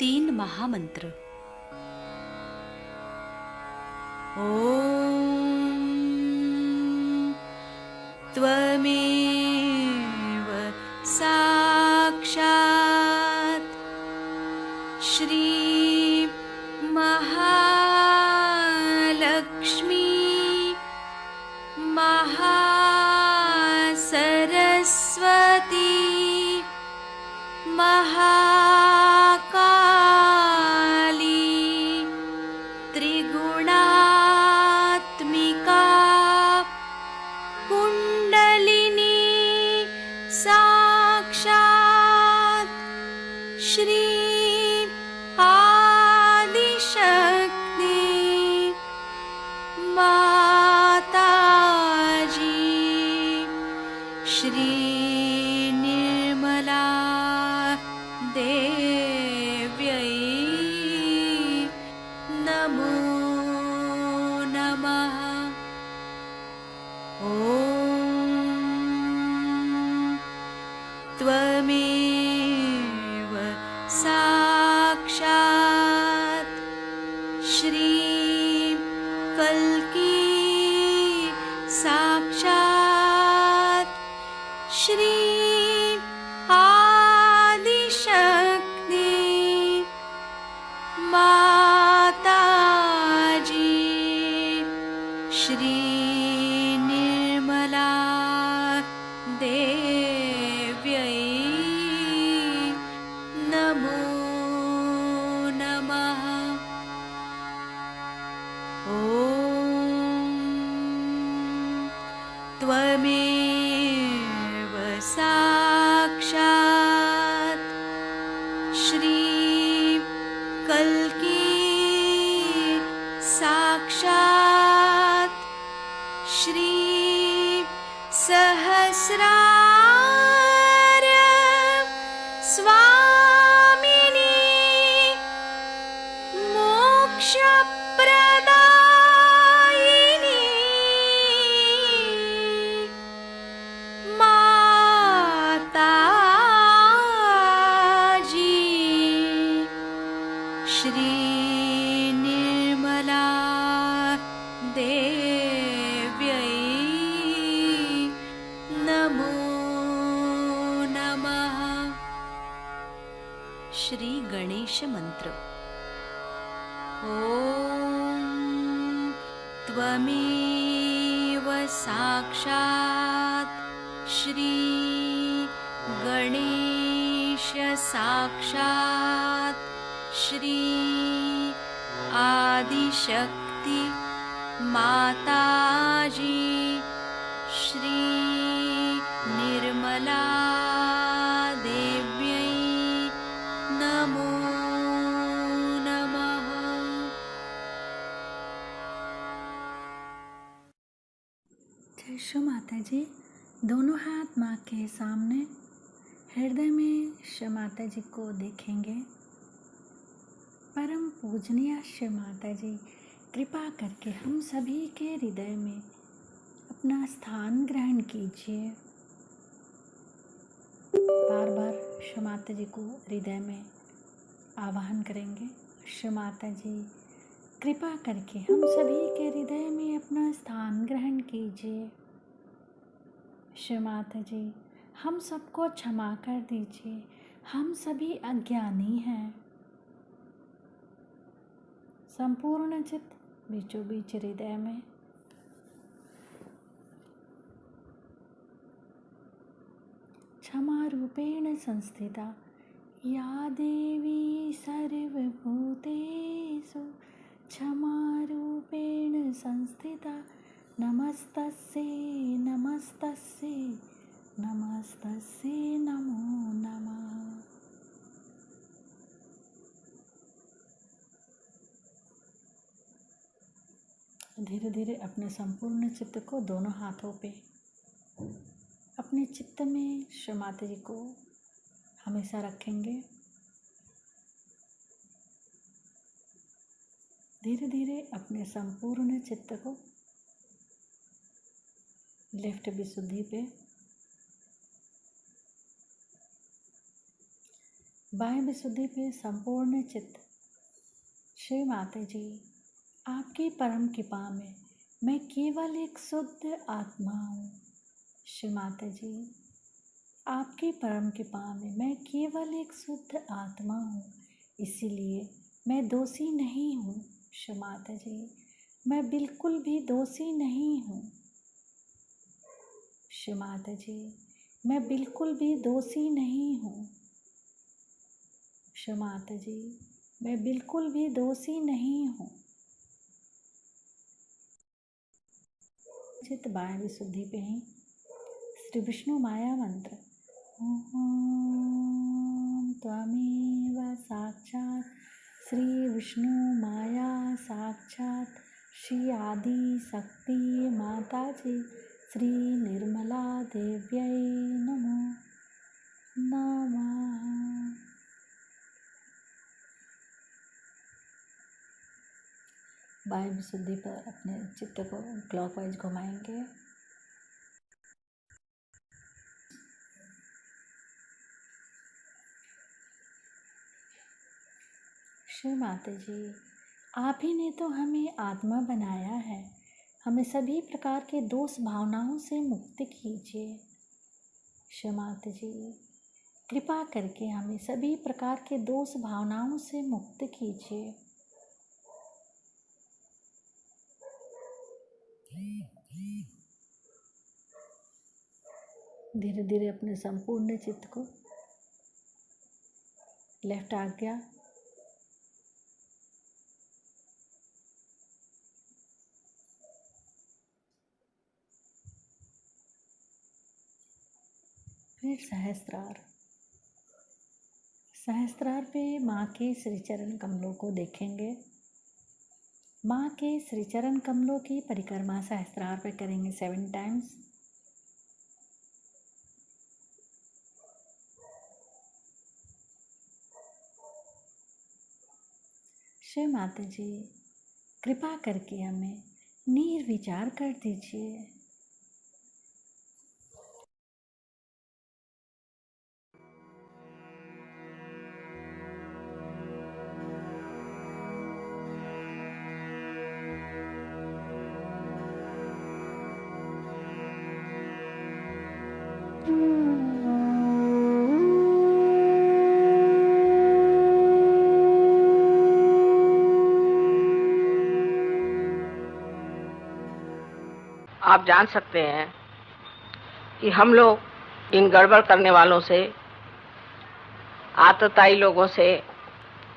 3 महामंत्र। ओम त्वमेव साक्षात् श्री महालक्ष्मी महासरस्वती महाकाली त्रिगुणात्मिका कुंडलिनी साक्षात् श्री आदिशक्ति माताजी श्री निर्मला देव्यै नमो नमः। ॐ त्वमेव साक्षात् श्री कल्की साक्षात् श्री आदिशक्ति माताजी श्री निर्मला देव्यै नमो नमः। ॐ त्वमेव साक्षात् श्री कल्की साक्षात् श्री सहस्रार स्वामिनी मोक्षप्रदायिनी माताजी श्री निर्मला देव्यै नमो नमः। श्री गणेश मंत्र। ओम त्वमेव साक्षात् श्री गणेश साक्षात् श्री आदिशक्ति माताजी श्री निर्मला देव्यै नमो नमः। जय श्री माता जी। दोनों हाथ माँ के सामने, हृदय में श्री माता जी को देखेंगे। परम पूजनीय श्री माता जी, कृपा करके हम सभी के हृदय में अपना स्थान ग्रहण कीजिए। बार बार श्री माता जी को हृदय में आवाहन करेंगे। श्री माता जी, कृपा करके हम सभी के हृदय में अपना स्थान ग्रहण कीजिए। श्री माता जी, हम सबको क्षमा कर दीजिए, हम सभी अज्ञानी हैं। संपूर्ण चित्त बीचों बीच हृदय में क्षमा रूपेण संस्थिता या देवी सर्वभूतेषु क्षमा रूपेण संस्थिता नमस्तस्यै नमस्तस्यै नमस्तस्यै नमो नमः। धीरे धीरे अपने संपूर्ण चित्त को दोनों हाथों पे अपने चित्त में श्री माता जी को हमेशा रखेंगे। धीरे धीरे अपने संपूर्ण चित्त को लेफ्ट विशुद्धि पे बाएं विशुद्धि पे संपूर्ण चित्त। श्री माता जी, आपकी परम कृपा में मैं केवल एक शुद्ध आत्मा हूँ। श्री माता जी, आपकी परम कृपा में मैं केवल एक शुद्ध आत्मा हूँ, इसीलिए मैं दोषी नहीं हूँ। श्री माता जी, मैं बिल्कुल भी दोषी नहीं हूँ। श्री माता जी, मैं बिल्कुल भी दोषी नहीं हूँ। श्री माता जी, मैं बिल्कुल भी दोषी नहीं हूँ। चित्त बाएं विशुद्धि पे ही श्री विष्णु माया मंत्र। ओम त्वमेव साक्षात् श्री विष्णु माया साक्षात् श्री आदि शक्ति माता जी श्री निर्मला देव्यै नमो नमः। बाएं विशुद्धि पर अपने चित्त को क्लॉकवाइज घुमाएंगे। श्री माता जी, आप ही ने तो हमें आत्मा बनाया है, हमें सभी प्रकार के दोष भावनाओं से मुक्त कीजिए। श्री माता जी, कृपा करके हमें सभी प्रकार के दोष भावनाओं से मुक्त कीजिए। धीरे धीरे अपने संपूर्ण चित्त को लेफ्ट आज्ञा, फिर सहस्त्रार। सहस्त्रार पे माँ के श्री चरण कमलों को देखेंगे। माँ के श्री चरण कमलों की परिक्रमा सहस्त्रार पे करेंगे 7 टाइम्स। श्री माता जी, कृपा करके हमें निर्विचार कर दीजिए। आप जान सकते हैं कि हम लोग इन गड़बड़ करने वालों से, आतताई लोगों से,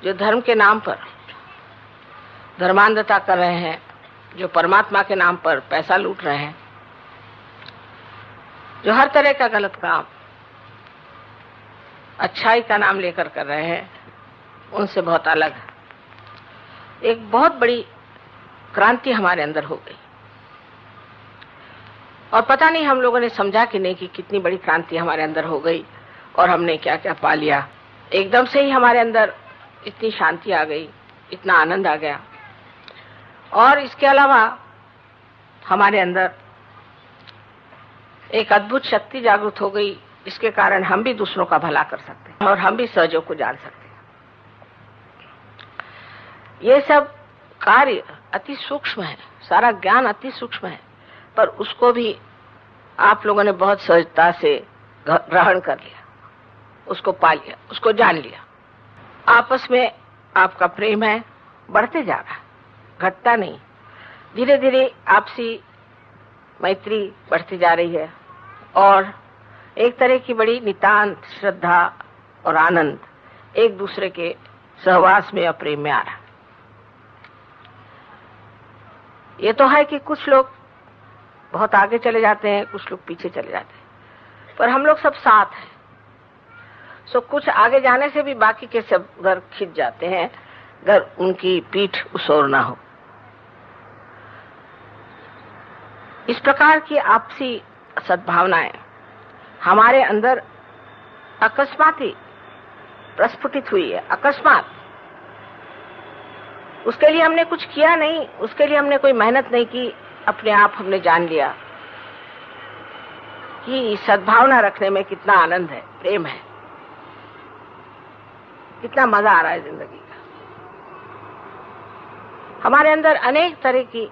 जो धर्म के नाम पर धर्मांधता कर रहे हैं, जो परमात्मा के नाम पर पैसा लूट रहे हैं, जो हर तरह का गलत काम अच्छाई का नाम लेकर कर रहे हैं, उनसे बहुत अलग है। एक बहुत बड़ी क्रांति हमारे अंदर हो गई और पता नहीं हम लोगों ने समझा कि नहीं कि कितनी बड़ी क्रांति हमारे अंदर हो गई और हमने क्या क्या पा लिया। एकदम से ही हमारे अंदर इतनी शांति आ गई, इतना आनंद आ गया। और इसके अलावा हमारे अंदर एक अद्भुत शक्ति जागृत हो गई, इसके कारण हम भी दूसरों का भला कर सकते हैं और हम भी सहयोग को जान सकते हैं। ये सब कार्य अति सूक्ष्म है, सारा ज्ञान अति सूक्ष्म है, पर उसको भी आप लोगों ने बहुत सहजता से ग्रहण कर लिया, उसको पा लिया, उसको जान लिया। आपस में आपका प्रेम है, बढ़ते जा रहा है, घटता नहीं। धीरे धीरे आपसी मैत्री बढ़ती जा रही है और एक तरह की बड़ी नितांत श्रद्धा और आनंद एक दूसरे के सहवास में और प्रेम में आ रहा है। ये तो है कि कुछ लोग बहुत आगे चले जाते हैं, कुछ लोग पीछे चले जाते हैं, पर हम लोग सब साथ हैं। सो कुछ आगे जाने से भी बाकी के सब घर खिंच जाते हैं, अगर उनकी पीठ उसोर ना हो। इस प्रकार की आपसी सद्भावनाएं हमारे अंदर अकस्मात ही प्रस्फुटित हुई है। अकस्मात, उसके लिए हमने कुछ किया नहीं, उसके लिए हमने कोई मेहनत नहीं की, अपने आप हमने जान लिया कि सद्भावना रखने में कितना आनंद है, प्रेम है। कितना मजा आ रहा है जिंदगी का। हमारे अंदर अनेक तरह की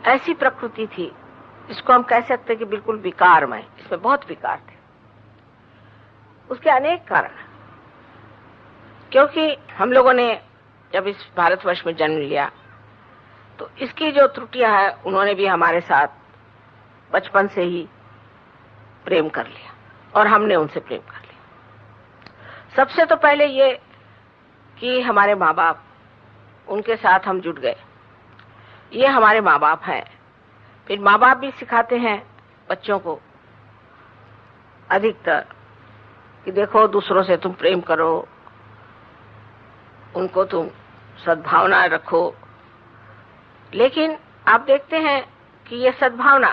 ऐसी प्रकृति थी जिसको हम कह सकते कि बिल्कुल विकारमय, इसमें बहुत विकार थे। उसके अनेक कारण, क्योंकि हम लोगों ने जब इस भारतवर्ष में जन्म लिया तो इसकी जो त्रुटियां हैं उन्होंने भी हमारे साथ बचपन से ही प्रेम कर लिया और हमने उनसे प्रेम कर लिया। सबसे तो पहले ये कि हमारे माँ बाप, उनके साथ हम जुट गए। ये हमारे माँ बाप हैं। फिर माँ बाप भी सिखाते हैं बच्चों को अधिकतर कि देखो दूसरों से तुम प्रेम करो, उनको तुम सद्भावना रखो। लेकिन आप देखते हैं कि ये सद्भावना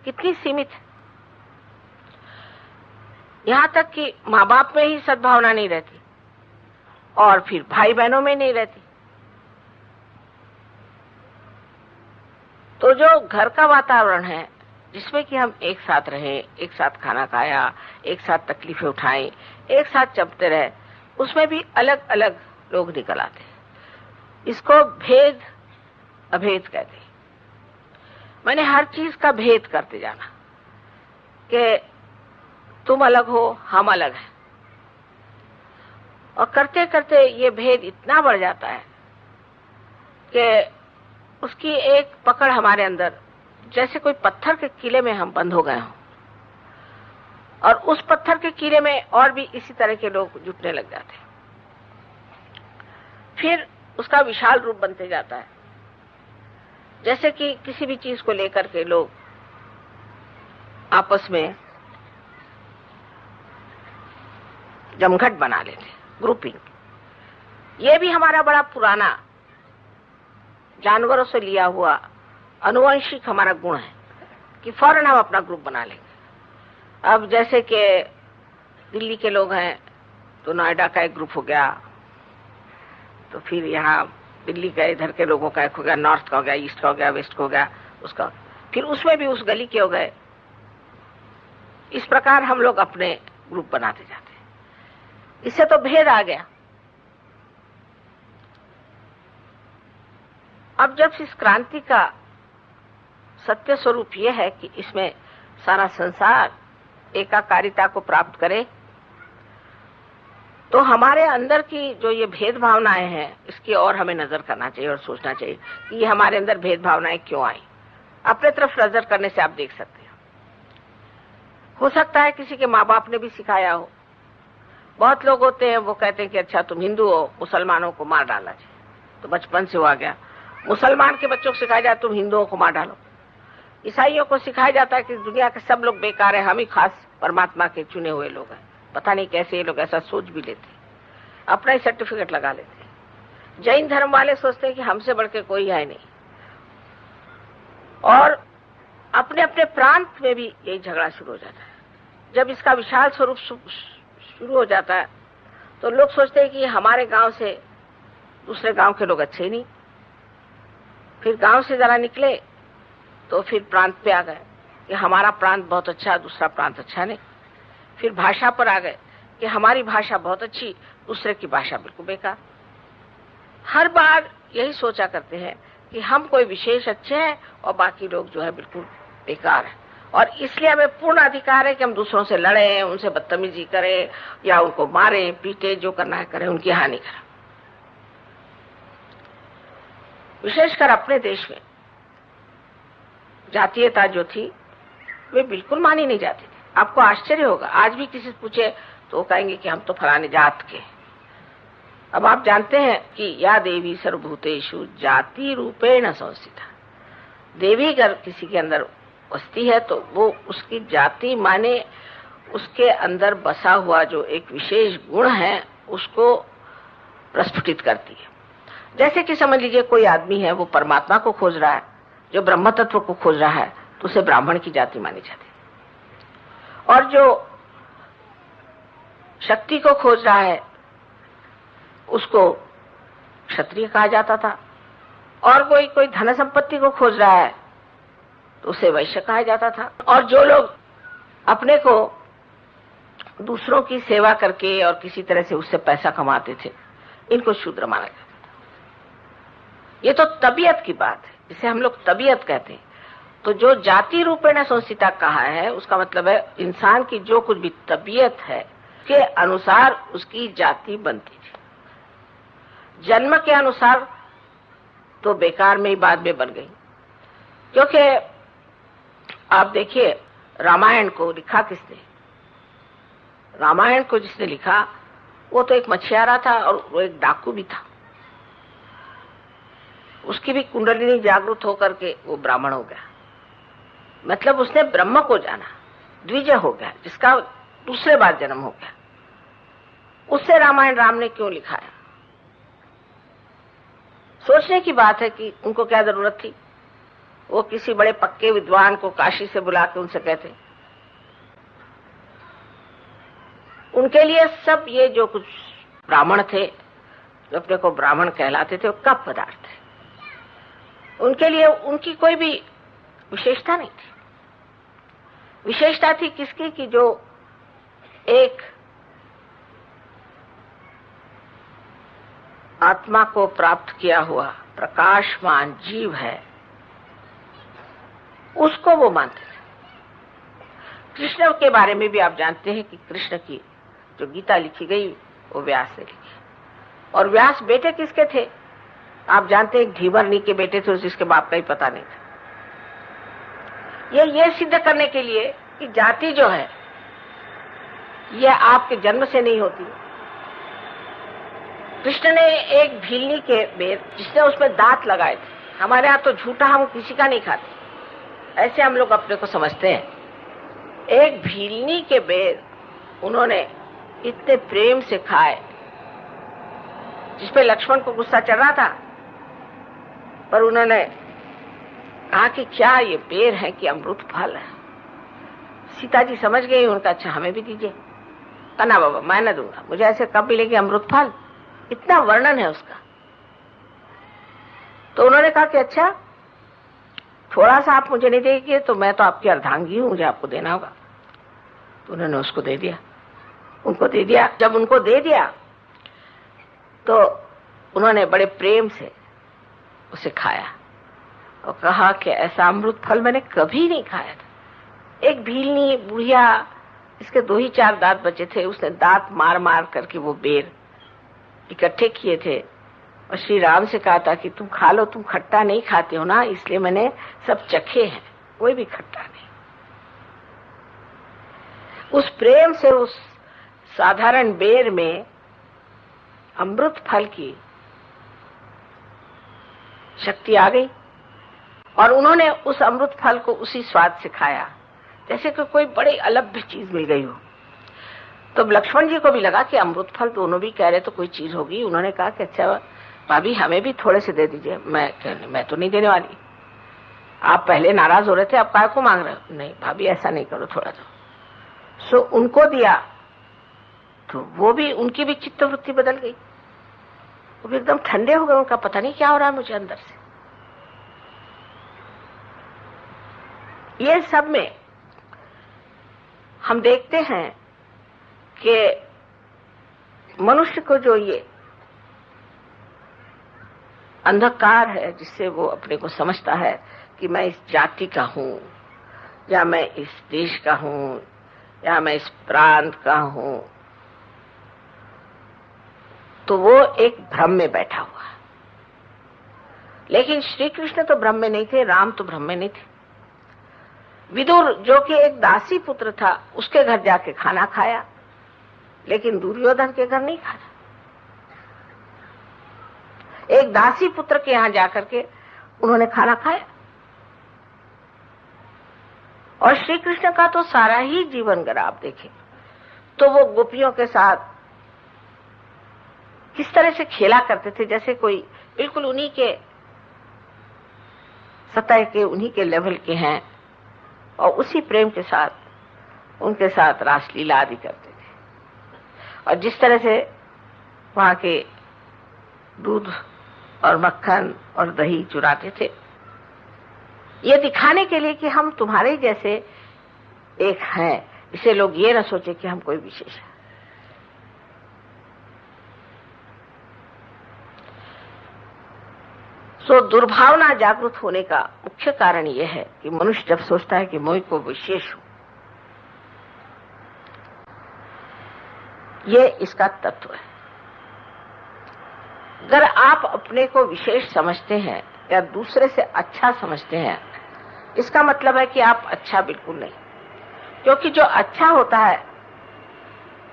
कितनी सीमित है। यहां तक कि माँ बाप में ही सद्भावना नहीं रहती और फिर भाई बहनों में नहीं रहती। तो जो घर का वातावरण है जिसमें कि हम एक साथ रहें, एक साथ खाना खाया, एक साथ तकलीफें उठाएं, एक साथ चलते रहे, उसमें भी अलग अलग लोग निकल आते हैं। इसको भेद अभेद कहते हैं। मैंने हर चीज का भेद करते जाना कि तुम अलग हो, हम अलग हैं, और करते करते ये भेद इतना बढ़ जाता है कि उसकी एक पकड़ हमारे अंदर, जैसे कोई पत्थर के किले में हम बंद हो गए हों, और उस पत्थर के किले में और भी इसी तरह के लोग जुटने लग जाते हैं। फिर उसका विशाल रूप बनते जाता है। जैसे कि किसी भी चीज को लेकर के लोग आपस में जमघट बना लेते, ग्रुपिंग। ये भी हमारा बड़ा पुराना जानवरों से लिया हुआ अनुवंशिक हमारा गुण है कि फौरन हम अपना ग्रुप बना लेंगे। अब जैसे कि दिल्ली के लोग हैं तो नोएडा का एक ग्रुप हो गया, तो फिर यहाँ दिल्ली का इधर के लोगों का एक हो गया, नॉर्थ का हो गया, ईस्ट का हो गया, वेस्ट का हो गया, उसका फिर उसमें भी उस गली के हो गए। इस प्रकार हम लोग अपने ग्रुप बनाते जाते हैं। इससे तो भेद आ गया। अब जब इस क्रांति का सत्य स्वरूप यह है कि इसमें सारा संसार एकाकारिता को प्राप्त करे, तो हमारे अंदर की जो ये भेद भावनाएं हैं इसकी और हमें नजर करना चाहिए और सोचना चाहिए कि ये हमारे अंदर भेद भावनाएं क्यों आई। अपने तरफ नजर करने से आप देख सकते हैं। हो सकता है किसी के माँ बाप ने भी सिखाया हो। बहुत लोग होते हैं वो कहते हैं कि अच्छा तुम हिंदू हो, मुसलमानों को मार डालना चाहिए, तो बचपन से वो आ गया। मुसलमान के बच्चों को सिखाया जाए तुम हिंदुओं को मार डालो। ईसाइयों को सिखाया जाता है कि दुनिया के सब लोग बेकार है, हम ही खास परमात्मा के चुने हुए लोग हैं। पता नहीं कैसे ये लोग ऐसा सोच भी लेते, अपना ही सर्टिफिकेट लगा लेते। जैन धर्म वाले सोचते हैं कि हमसे बढ़ के कोई है नहीं, और अपने अपने प्रांत में भी यही झगड़ा शुरू हो जाता है। जब इसका विशाल स्वरूप शुरू हो जाता है तो लोग सोचते हैं कि हमारे गांव से दूसरे गांव के लोग अच्छे नहीं। फिर गांव से जरा निकले तो फिर प्रांत पे आ गए कि हमारा प्रांत बहुत अच्छा, दूसरा प्रांत अच्छा नहीं। फिर भाषा पर आ गए कि हमारी भाषा बहुत अच्छी, दूसरे की भाषा बिल्कुल बेकार। हर बार यही सोचा करते हैं कि हम कोई विशेष अच्छे हैं और बाकी लोग जो है बिल्कुल बेकार है, और इसलिए हमें पूर्ण अधिकार है कि हम दूसरों से लड़ें, उनसे बदतमीजी करें या उनको मारें, पीटे, जो करना है करें, उनकी हानि करें। विशेषकर अपने देश में जातीयता जो थी वे बिल्कुल मानी नहीं जाती थी। आपको आश्चर्य होगा, आज भी किसी से पूछे तो वो कहेंगे कि हम तो फलाने जात के। अब आप जानते हैं कि या देवी सर्वभूतेषु जाति रूपेण संस्थिता। देवी अगर किसी के अंदर बसती है तो वो उसकी जाति माने उसके अंदर बसा हुआ जो एक विशेष गुण है उसको प्रस्फुटित करती है। जैसे कि समझ लीजिए कोई आदमी है, वो परमात्मा को खोज रहा है, जो ब्रह्म तत्व को खोज रहा है, तो उसे ब्राह्मण की जाति मानी जाती है। और जो शक्ति को खोज रहा है उसको क्षत्रिय कहा जाता था, और कोई धन संपत्ति को खोज रहा है तो उसे वैश्य कहा जाता था। और जो लोग अपने को दूसरों की सेवा करके और किसी तरह से उससे पैसा कमाते थे, इनको शूद्र माना जाता था। ये तो तबीयत की बात है, जिसे हम लोग तबीयत कहते हैं। तो जो जाति रूपेण संस्थिता कहा है, उसका मतलब है इंसान की जो कुछ भी तबीयत है के अनुसार उसकी जाति बनती थी। जन्म के अनुसार तो बेकार में ही बाद में बन गई, क्योंकि आप देखिए रामायण को लिखा किसने? रामायण को जिसने लिखा वो तो एक मछियारा था और वो एक डाकू भी था। उसकी भी कुंडलिनी जागृत होकर के वो ब्राह्मण हो गया, मतलब उसने ब्रह्म को जाना, द्विज हो गया, जिसका दूसरे बार जन्म हो गया। उससे रामायण राम ने क्यों लिखाया? सोचने की बात है कि उनको क्या जरूरत थी। वो किसी बड़े पक्के विद्वान को काशी से बुला के उनसे कहते, उनके लिए सब ये जो कुछ ब्राह्मण थे, जो अपने को ब्राह्मण कहलाते थे, वो कप पदार्थ थे। उनके लिए उनकी कोई भी विशेषता नहीं थी। विशेषता थी किसकी? कि जो एक आत्मा को प्राप्त किया हुआ प्रकाशमान जीव है, उसको वो मानते थे। कृष्ण के बारे में भी आप जानते हैं कि कृष्ण की जो गीता लिखी गई वो व्यास ने लिखी, और व्यास बेटे किसके थे? आप जानते हैं धीवरनी के बेटे थे, जिसके बाप का ही पता नहीं था। ये सिद्ध करने के लिए कि जाति जो है ये आपके जन्म से नहीं होती। कृष्ण ने एक भीलनी के बेर, जिसने उसमें दांत लगाए थे, हमारे यहाँ तो झूठा हम किसी का नहीं खाते, ऐसे हम लोग अपने को समझते हैं। एक भीलनी के बेर उन्होंने इतने प्रेम से खाए, जिसपे लक्ष्मण को गुस्सा चढ़ रहा था, पर उन्होंने कहा कि क्या ये बेर है कि अमृत फल है? सीता जी समझ गई, उनका अच्छा हमें भी दीजिए। कना बाबा मैं न दूंगा, मुझे ऐसे कब मिलेगी अमृत फल? इतना वर्णन है उसका। तो उन्होंने कहा कि अच्छा थोड़ा सा आप मुझे नहीं देंगे तो मैं तो आपकी अर्धांगी हूं, मुझे आपको देना होगा। तो उन्होंने उसको दे दिया, उनको दे दिया। जब उनको दे दिया तो उन्होंने बड़े प्रेम से उसे खाया और कहा कि ऐसा अमृत फल मैंने कभी नहीं खाया था। एक भीलनी बुढ़िया, इसके 2 ही 4 दांत बचे थे, उसने दांत मार मार करके वो बेर इकट्ठे किए थे और श्री राम से कहा था कि तुम खा लो, तुम खट्टा नहीं खाते हो ना, इसलिए मैंने सब चखे हैं, कोई भी खट्टा नहीं। उस प्रेम से उस साधारण बेर में अमृत फल की शक्ति आ गई और उन्होंने उस अमृत फल को उसी स्वाद से खाया जैसे कि कोई बड़ी अलभ्य चीज मिल गई हो। तो लक्ष्मण जी को भी लगा कि अमृत फल दोनों भी कह रहे तो कोई चीज होगी। उन्होंने कहा कि अच्छा भाभी हमें भी थोड़े से दे दीजिए। मैं तो नहीं देने वाली, आप पहले नाराज हो रहे थे, आप काय को मांग रहे हो? नहीं भाभी ऐसा नहीं करो, थोड़ा तो। सो उनको दिया तो वो भी, उनकी भी चित्तवृत्ति बदल गई, वो भी एकदम ठंडे हो गए। उनका पता नहीं क्या हो रहा है मुझे अंदर से। ये सब में हम देखते हैं कि मनुष्य को जो ये अंधकार है, जिससे वो अपने को समझता है कि मैं इस जाति का हूं, या मैं इस देश का हूं, या मैं इस प्रांत का हूं, तो वो एक भ्रम में बैठा हुआ है। लेकिन श्री कृष्ण तो भ्रम में नहीं थे, राम तो भ्रम में नहीं थे। विदुर जो कि एक दासी पुत्र था, उसके घर जाके खाना खाया, लेकिन दुर्योधन के घर नहीं खाया। एक दासी पुत्र के यहां जाकर के उन्होंने खाना खाया। और श्री कृष्ण का तो सारा ही जीवन अगर आप देखें तो वो गोपियों के साथ किस तरह से खेला करते थे, जैसे कोई बिल्कुल उन्हीं के सतह के, उन्हीं के लेवल के हैं, और उसी प्रेम के साथ उनके साथ रासलीला आदि करते थे। और जिस तरह से वहां के दूध और मक्खन और दही चुराते थे, ये दिखाने के लिए कि हम तुम्हारे जैसे एक हैं, इसे लोग ये न सोचे कि हम कोई विशेष है। सो दुर्भावना जागृत होने का मुख्य कारण यह है कि मनुष्य जब सोचता है कि मैं को विशेष हूं, ये इसका तत्व है। अगर आप अपने को विशेष समझते हैं या दूसरे से अच्छा समझते हैं, इसका मतलब है कि आप अच्छा बिल्कुल नहीं। क्योंकि जो अच्छा होता है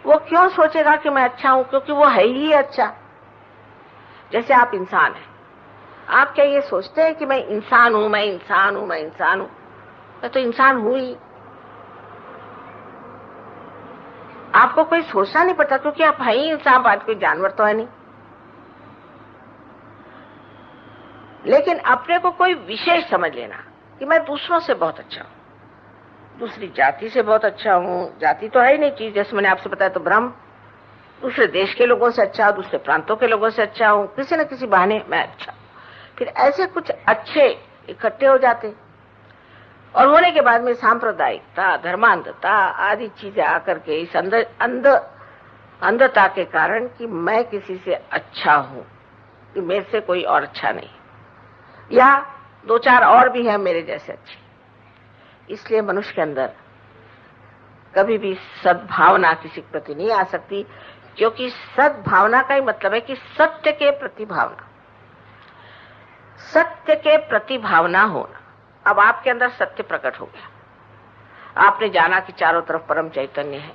वो क्यों सोचेगा कि मैं अच्छा हूं, क्योंकि वो है ही अच्छा। जैसे आप इंसान हैं, आप क्या ये सोचते हैं कि मैं इंसान हूं, मैं इंसान हूं, मैं इंसान हूं? मैं तो इंसान हूं ही। आपको कोई सोचना नहीं पड़ता, क्योंकि आप है ही इंसान, बात कोई जानवर तो है नहीं। लेकिन अपने को कोई विशेष समझ लेना कि मैं दूसरों से बहुत अच्छा हूं, दूसरी जाति से बहुत अच्छा हूं। जाति तो है ही नहीं चीज, जैसे मैंने आपसे बताया तो भ्रम। दूसरे देश के लोगों से अच्छा, दूसरे प्रांतों के लोगों से अच्छा हूं, किसी न किसी बहाने मैं अच्छा। फिर ऐसे कुछ अच्छे इकट्ठे हो जाते और होने के बाद में सांप्रदायिकता, धर्मांधता आदि चीजें आकर के इस अंधता के कारण कि मैं किसी से अच्छा हूं, कि मेरे से कोई और अच्छा नहीं, या दो चार और भी हैं मेरे जैसे अच्छे। इसलिए मनुष्य के अंदर कभी भी सद्भावना किसी के प्रति नहीं आ सकती, क्योंकि सद्भावना का ही मतलब है कि सत्य के प्रति भावना, सत्य के प्रति भावना होना। अब आपके अंदर सत्य प्रकट हो गया, आपने जाना कि चारों तरफ परम चैतन्य है,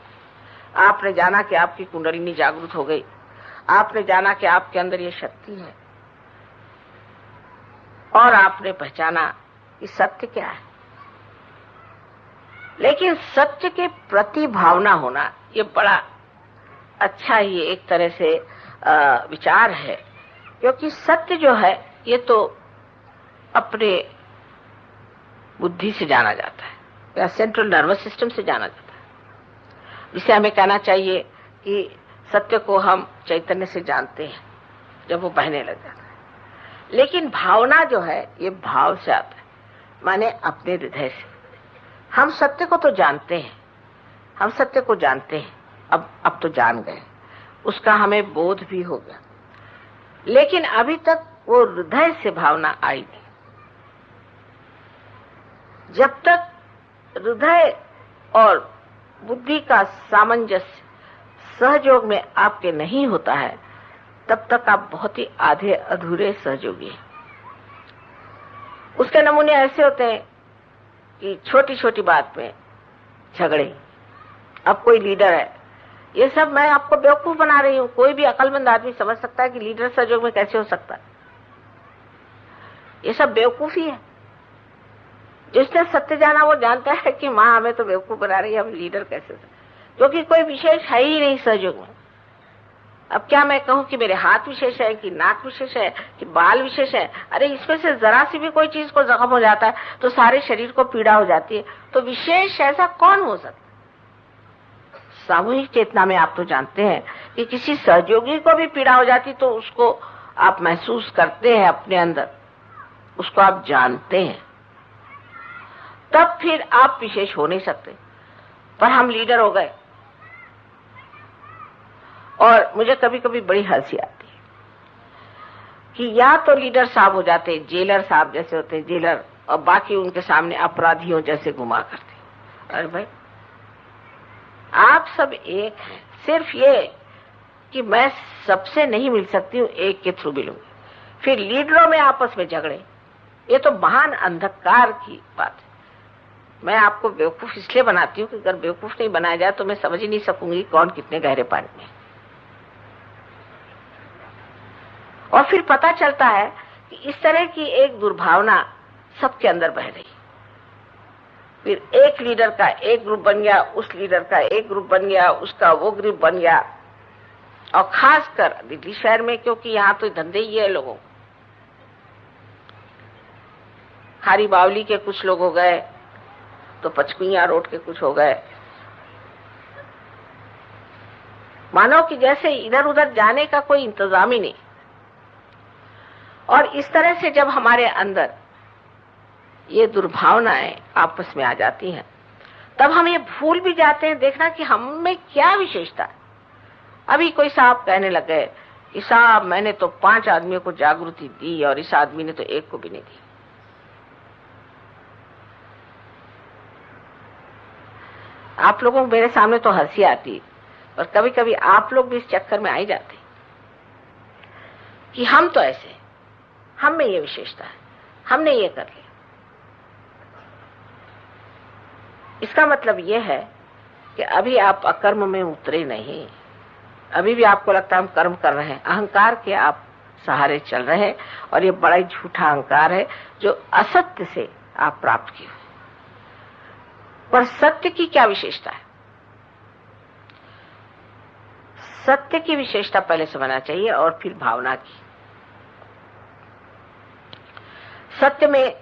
आपने जाना कि आपकी कुंडलिनी जागृत हो गई, आपने जाना कि आपके अंदर ये शक्ति है, और आपने पहचाना कि सत्य क्या है। लेकिन सत्य के प्रति भावना होना ये बड़ा अच्छा ही एक तरह से विचार है, क्योंकि सत्य जो है ये तो अपने बुद्धि से जाना जाता है या सेंट्रल नर्वस सिस्टम से जाना जाता है, जिसे हमें कहना चाहिए कि सत्य को हम चैतन्य से जानते हैं जब वो बहने लग जाता है। लेकिन भावना जो है ये भाव से आता है, माने अपने हृदय से। हम सत्य को तो जानते हैं, हम सत्य को जानते हैं, अब तो जान गए, उसका हमें बोध भी हो गया, लेकिन अभी तक वो हृदय से भावना आई नहीं। जब तक हृदय और बुद्धि का सामंजस्य सहयोग में आपके नहीं होता है, तब तक आप बहुत ही आधे अधूरे सहयोगी हैं। उसके नमूने ऐसे होते हैं कि छोटी छोटी बात में झगड़े। अब कोई लीडर है, ये सब मैं आपको बेवकूफ बना रही हूं, कोई भी अक्लमंद आदमी समझ सकता है कि लीडर सहयोग में कैसे हो सकता है। ये सब बेवकूफी है। जिसने सत्य जाना वो जानता है कि माँ हमें तो बेवकूफ बना रही है, हम लीडर कैसे, क्योंकि कोई विशेष है ही नहीं सहयोग में। अब क्या मैं कहूं कि मेरे हाथ विशेष है, कि नाक विशेष है, कि बाल विशेष है? अरे इसमें से जरा सी भी कोई चीज को जख्म हो जाता है तो सारे शरीर को पीड़ा हो जाती है। तो विशेष ऐसा कौन हो सकता? सामूहिक चेतना में आप तो जानते हैं कि किसी सहयोगी को भी पीड़ा हो जाती तो उसको आप महसूस करते हैं अपने अंदर, उसको आप जानते हैं, तब फिर आप विशेष हो नहीं सकते। पर हम लीडर हो गए और मुझे कभी कभी बड़ी हंसी आती है कि या तो लीडर साहब हो जाते, जेलर साहब जैसे होते जेलर, और बाकी उनके सामने अपराधियों जैसे घुमा करते। अरे भाई आप सब एक हैं, सिर्फ ये कि मैं सबसे नहीं मिल सकती हूँ, एक के थ्रू मिलूंगी। फिर लीडरों में आपस में झगड़े, ये तो महान अंधकार की बात है। मैं आपको बेवकूफ इसलिए बनाती हूँ कि अगर बेवकूफ नहीं बनाया जाए तो मैं समझ ही नहीं सकूंगी कौन कितने गहरे पानी में। और फिर पता चलता है कि इस तरह की एक दुर्भावना सबके अंदर बह रही। फिर एक लीडर का एक ग्रुप बन गया, उस लीडर का एक ग्रुप बन गया, उसका वो ग्रुप बन गया। और खासकर दिल्ली शहर में, क्योंकि यहाँ तो धंधे ही है लोगों। खारी बावली के कुछ लोग हो गए तो पचकुइया रोड के कुछ हो गए। मानो कि जैसे इधर उधर जाने का कोई इंतजाम ही नहीं। और इस तरह से जब हमारे अंदर ये दुर्भावनाएं आपस में आ जाती हैं तब हम ये भूल भी जाते हैं देखना कि हम में क्या विशेषता है। अभी कोई साहब कहने लग गए कि साहब मैंने तो 5 आदमियों को जागृति दी और इस आदमी ने तो 1 को भी नहीं दी। आप लोगों को मेरे सामने तो हंसी आती, और कभी कभी आप लोग भी इस चक्कर में आ ही जाते कि हम तो ऐसे, हम में ये विशेषता है, हमने ये कर लिया। इसका मतलब ये है कि अभी आप अकर्म में उतरे नहीं, अभी भी आपको लगता है हम कर्म कर रहे हैं। अहंकार के आप सहारे चल रहे हैं, और ये बड़ा ही झूठा अहंकार है जो असत्य से आप प्राप्त किए। पर सत्य की क्या विशेषता है? सत्य की विशेषता पहले समझना चाहिए और फिर भावना की। सत्य में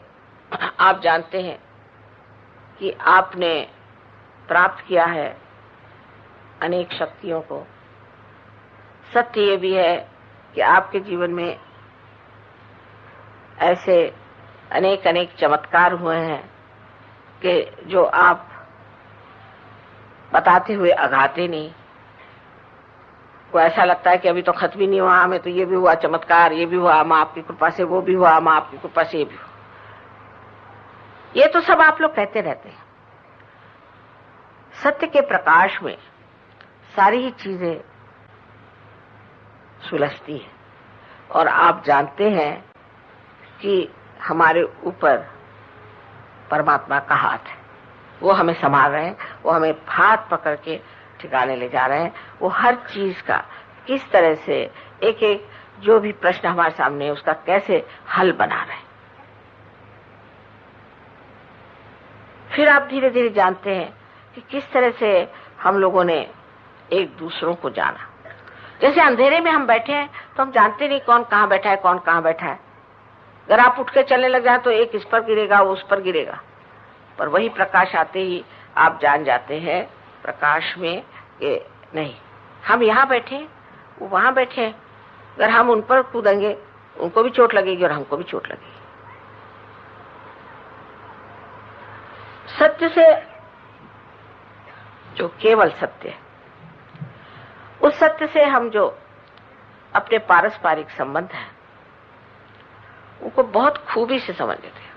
आप जानते हैं कि आपने प्राप्त किया है अनेक शक्तियों को। सत्य ये भी है कि आपके जीवन में ऐसे अनेक अनेक चमत्कार हुए हैं कि जो आप बताते हुए अघाते नहीं। को ऐसा लगता है कि अभी तो खत्म ही नहीं हुआ, हमें तो ये भी हुआ चमत्कार, ये भी हुआ, मां आपकी कृपा से वो भी हुआ, मां आपकी कृपा से ये भी हुआ। ये तो सब आप लोग कहते रहते हैं। सत्य के प्रकाश में सारी ही चीजें सुलझती है, और आप जानते हैं कि हमारे ऊपर परमात्मा का हाथ है। वो हमें संभाल रहे हैं, वो हमें हाथ पकड़ के ठिकाने ले जा रहे हैं। वो हर चीज का किस तरह से एक एक जो भी प्रश्न हमारे सामने है उसका कैसे हल बना रहे हैं। फिर आप धीरे धीरे जानते हैं कि किस तरह से हम लोगों ने एक दूसरों को जाना। जैसे अंधेरे में हम बैठे हैं तो हम जानते नहीं कौन कहाँ बैठा है, कौन कहाँ बैठा है। अगर आप उठ के चलने लग जाए तो एक इस पर गिरेगा, वो उस पर गिरेगा, पर वही प्रकाश आते ही आप जान जाते हैं प्रकाश में कि नहीं, हम यहाँ बैठे, वो वहां बैठे। अगर हम उन पर कूदेंगे उनको भी चोट लगेगी और हमको भी चोट लगेगी। सत्य से जो केवल सत्य है, उस सत्य से हम जो अपने पारस्परिक संबंध है उनको बहुत खूबी से समझ लेते हैं।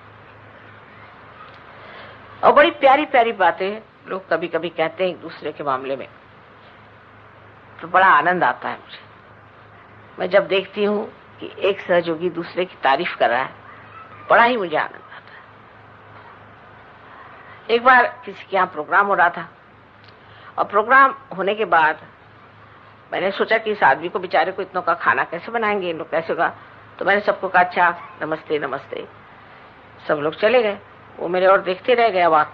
और बड़ी प्यारी प्यारी बातें लोग कभी कभी कहते हैं एक दूसरे के मामले में, तो बड़ा आनंद आता है मुझे। मैं जब देखती हूँ कि एक सहयोगी दूसरे की तारीफ कर रहा है, बड़ा ही मुझे आनंद आता है। एक बार किसी के यहाँ प्रोग्राम हो रहा था, और प्रोग्राम होने के बाद मैंने सोचा कि इस आदमी को बेचारे को इतनों का खाना कैसे बनाएंगे, इन लोग कैसे होगा। तो मैंने सबको कहा अच्छा नमस्ते नमस्ते। सब लोग चले गए, वो मेरे और देखते रह गए अवाक।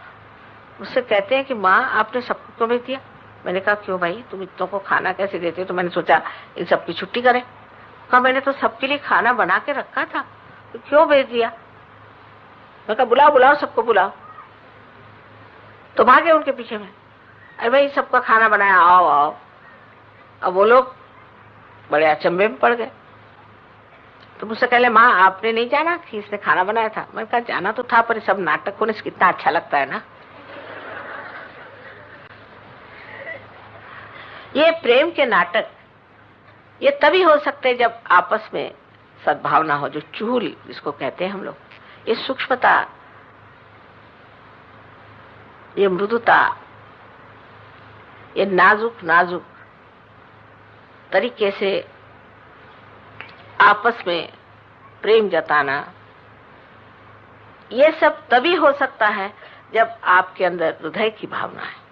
मुझसे कहते हैं कि माँ आपने सबको क्यों भेज दिया? मैंने कहा क्यों भाई, तुम इतनों को खाना कैसे देते हो? तो मैंने सोचा इन सबकी छुट्टी करें। कहा मैंने तो सबके लिए खाना बना के रखा था, तो क्यों भेज दिया? मैं कहा बुलाओ बुलाओ, सबको बुलाओ। तो भागे उनके पीछे में, अरे भाई सबका खाना बनाया, आओ आओ। अब वो लोग बड़े अचंभे में पड़ गए। तो मुझसे कहले माँ आपने नहीं जाना कि इसने खाना बनाया था? मैंने कहा जाना तो था, पर सब नाटक होने से कितना अच्छा लगता है ना। ये प्रेम के नाटक ये तभी हो सकते हैं जब आपस में सद्भावना हो, जो चूल जिसको कहते हैं हम लोग, ये सूक्ष्मता, ये मृदुता, ये नाजुक नाजुक तरीके से आपस में प्रेम जताना, ये सब तभी हो सकता है जब आपके अंदर हृदय की भावना है।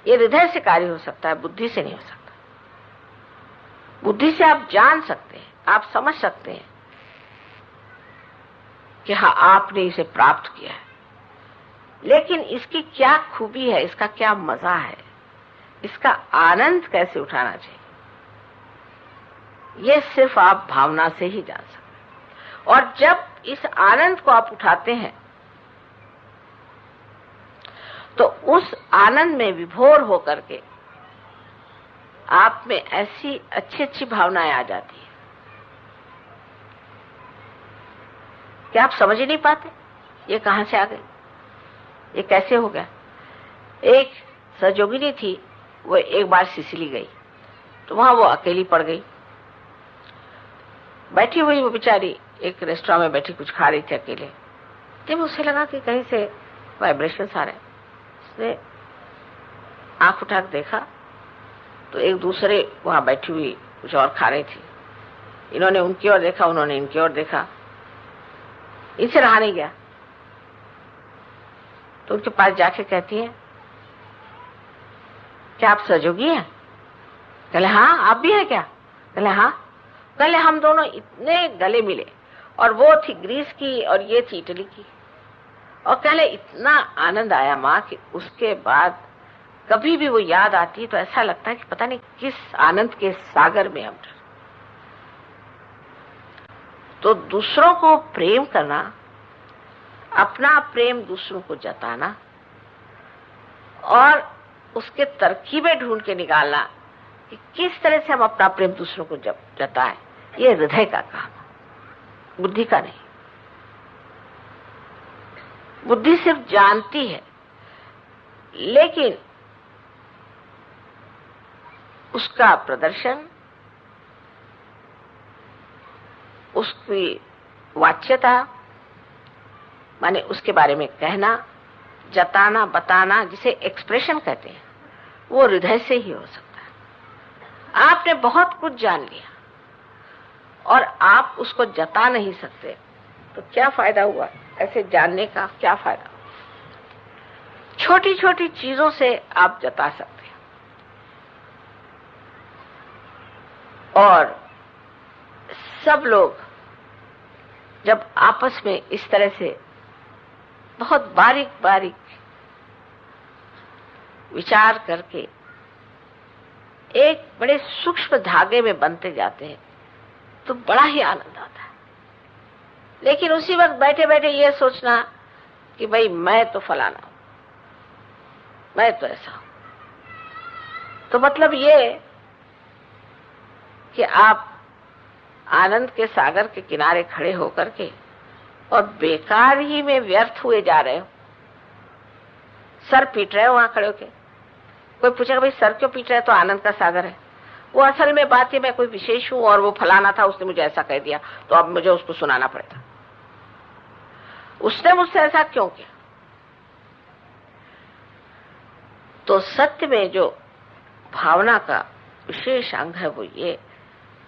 ये हृदय से कार्य हो सकता है, बुद्धि से नहीं हो सकता। बुद्धि से आप जान सकते हैं, आप समझ सकते हैं कि हाँ आपने इसे प्राप्त किया है, लेकिन इसकी क्या खूबी है, इसका क्या मजा है, इसका आनंद कैसे उठाना चाहिए, ये सिर्फ आप भावना से ही जान सकते हैं। और जब इस आनंद को आप उठाते हैं तो उस आनंद में विभोर होकर के आप में ऐसी अच्छी अच्छी भावनाएं आ जाती है कि आप समझ ही नहीं पाते ये कहां से आ गई, ये कैसे हो गया। एक सहयोगिनी थी, वो एक बार सिसिली गई तो वहां वो अकेली पड़ गई। बैठी हुई वो बेचारी एक रेस्टोरेंट में बैठी कुछ खा रही थी अकेले। जब उसे लगा कि कहीं से वाइब्रेशंस आ रहे हैं, उसने आंख उठा कर देखा तो एक दूसरे वहां बैठी हुई कुछ और खा रही थी। इन्होंने उनकी ओर देखा, उन्होंने इनकी ओर देखा, इनसे रहा नहीं गया। तो उनके पास जाके कहती है, क्या आप सहयोगी हैं? कहले हाँ। आप भी हैं क्या? कहले हाँ। कहले हम दोनों इतने गले मिले, और वो थी ग्रीस की और ये थी इटली की। और कहले इतना आनंद आया माँ कि उसके बाद कभी भी वो याद आती है तो ऐसा लगता है कि पता नहीं किस आनंद के सागर में हम। तो दूसरों को प्रेम करना, अपना प्रेम दूसरों को जताना और उसके तरकीबें ढूंढ के निकालना कि किस तरह से हम अपना प्रेम दूसरों को जताएं, ये हृदय का काम है, बुद्धि का नहीं। बुद्धि सिर्फ जानती है, लेकिन उसका प्रदर्शन, उसकी वाच्यता माने उसके बारे में कहना, जताना, बताना, जिसे एक्सप्रेशन कहते हैं, वो हृदय से ही हो सकता है। आपने बहुत कुछ जान लिया और आप उसको जता नहीं सकते, तो क्या फायदा हुआ? ऐसे जानने का क्या फायदा? छोटी छोटी चीजों से आप जता सकते हैं। और सब लोग जब आपस में इस तरह से बहुत बारीक बारीक विचार करके एक बड़े सूक्ष्म धागे में बनते जाते हैं तो बड़ा ही आनंद आता है। लेकिन उसी वक्त बैठे बैठे ये सोचना कि भाई मैं तो फलाना हूं, मैं तो ऐसा हूं, तो मतलब ये कि आप आनंद के सागर के किनारे खड़े होकर के और बेकार ही में व्यर्थ हुए जा रहे हो। सर पीट रहे हो वहां खड़े होके। कोई पूछेगा भाई सर क्यों पीट रहे? तो आनंद का सागर है। वो असल में बात है मैं कोई विशेष हूं और वो फलाना था, उसने मुझे ऐसा कह दिया तो अब मुझे उसको सुनाना पड़ेगा। उसने मुझसे ऐसा क्यों किया? तो सत्य में जो भावना का विशेष अंग है वो ये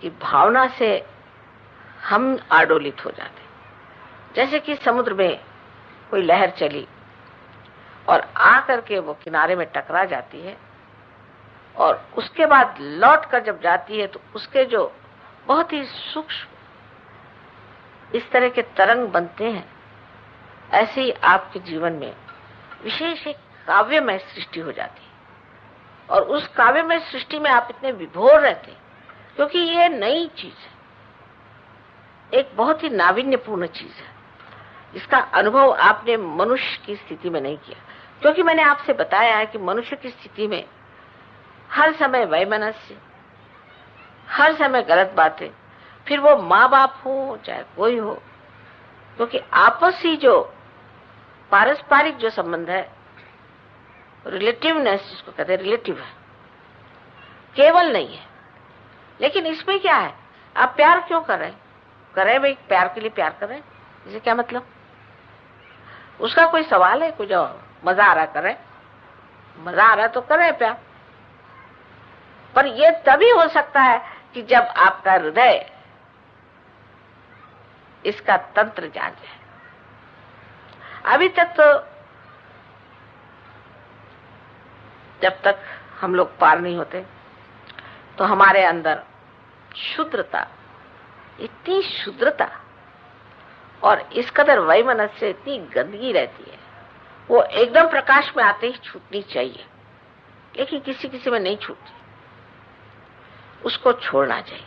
कि भावना से हम आडोलित हो जाते। जैसे कि समुद्र में कोई लहर चली और आकर के वो किनारे में टकरा जाती है और उसके बाद लौट कर जब जाती है तो उसके जो बहुत ही सूक्ष्म इस तरह के तरंग बनते हैं, ऐसे ही आपके जीवन में विशेष एक काव्यमय सृष्टि हो जाती है। और उस काव्यमय सृष्टि में आप इतने विभोर रहते हैं क्योंकि ये नई चीज है, एक बहुत ही नाविन्यपूर्ण चीज है जिसका अनुभव आपने मनुष्य की स्थिति में नहीं किया। क्योंकि मैंने आपसे बताया है कि मनुष्य की स्थिति में हर समय वैमनस्य, हर समय गलत बातें, फिर वो माँ बाप हो चाहे कोई हो, क्योंकि आपसी जो पारस्परिक जो संबंध है, रिलेटिवनेस जिसको कहते हैं, रिलेटिव है, केवल नहीं है। लेकिन इसमें क्या है? आप प्यार क्यों कर रहे हैं? कर रहे भाई प्यार के लिए प्यार कर रहे हैं, इसे क्या मतलब? उसका कोई सवाल है? कुछ मजा आ रहा कर रहे, मजा आ रहा तो कर रहे प्यार। पर यह तभी हो सकता है कि जब आपका हृदय इसका तंत्र जान जाए। अभी तक तो जब तक हम लोग पार नहीं होते तो हमारे अंदर शुद्रता, इतनी शुद्रता और इस कदर वैमनस्य, इतनी गंदगी रहती है, वो एकदम प्रकाश में आते ही छूटनी चाहिए, लेकिन किसी किसी में नहीं छूटती। उसको छोड़ना चाहिए।